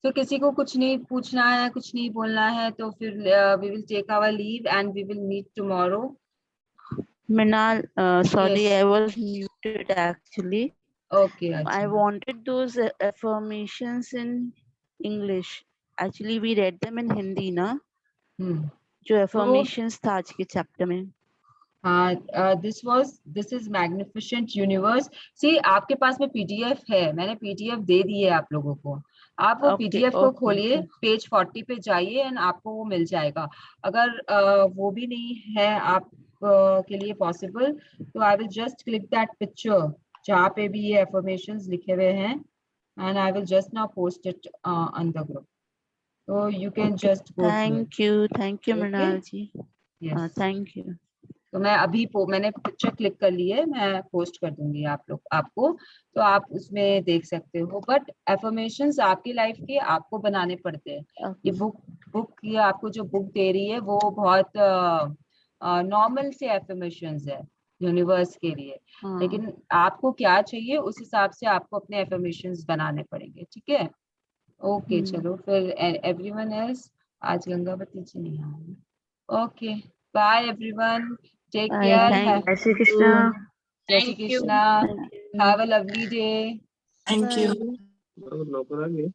तो किसी को कुछ नहीं पूछना है, कुछ नहीं बोलना है, तो फिर we will take our leave and we will meet tomorrow. Mrinal, sorry, Yes. I was muted actually. Okay, I अच्छा। wanted those affirmations in English. Actually, we read them in Hindi, ना? जो तो affirmations था आज के chapter में। हाँ, this is magnificent universe. सी आपके पास में पीडीएफ है, मैंने पीडीएफ दे दी है आप लोगों को, आप वो Okay, पीडीएफ को okay, खोलिए, okay. पेज 40 पे जाइए एंड आपको वो मिल जाएगा। अगर वो भी नहीं है आप के लिए पॉसिबल, तो I will just click that picture जहाँ पे भी ये अफर्मेशंस लिखे हुए हैं, and I will just now post it on the group, so you can Okay, just go through it. thank you, Okay? Mrinal ji. Yes. Thank you. तो मैं अभी मैंने पिक्चर क्लिक कर ली है, मैं पोस्ट कर दूंगी आप लोग आपको, तो आप उसमें देख सकते हो। बट एफर्मेशंस आपकी लाइफ के आपको बनाने पड़ते हैं। ये Okay. बुक ये आपको जो बुक दे रही है वो बहुत नॉर्मल से एफर्मेशंस है यूनिवर्स के लिए, हाँ। लेकिन आपको क्या चाहिए उस हिसाब से आपको अपने एफर्मेशंस बनाने पड़ेंगे, ठीक है। ओके चलो फिर एवरीवन एल्स, आज गंगावती जी नहीं आएंगे। Okay, bye everyone, take Bye, care, thank जय श्री you. कृष्णा। जय Shri Thank you. Krishna, Thank you. Have a lovely day. Thank you. Bye. बहुत लोग आ गए।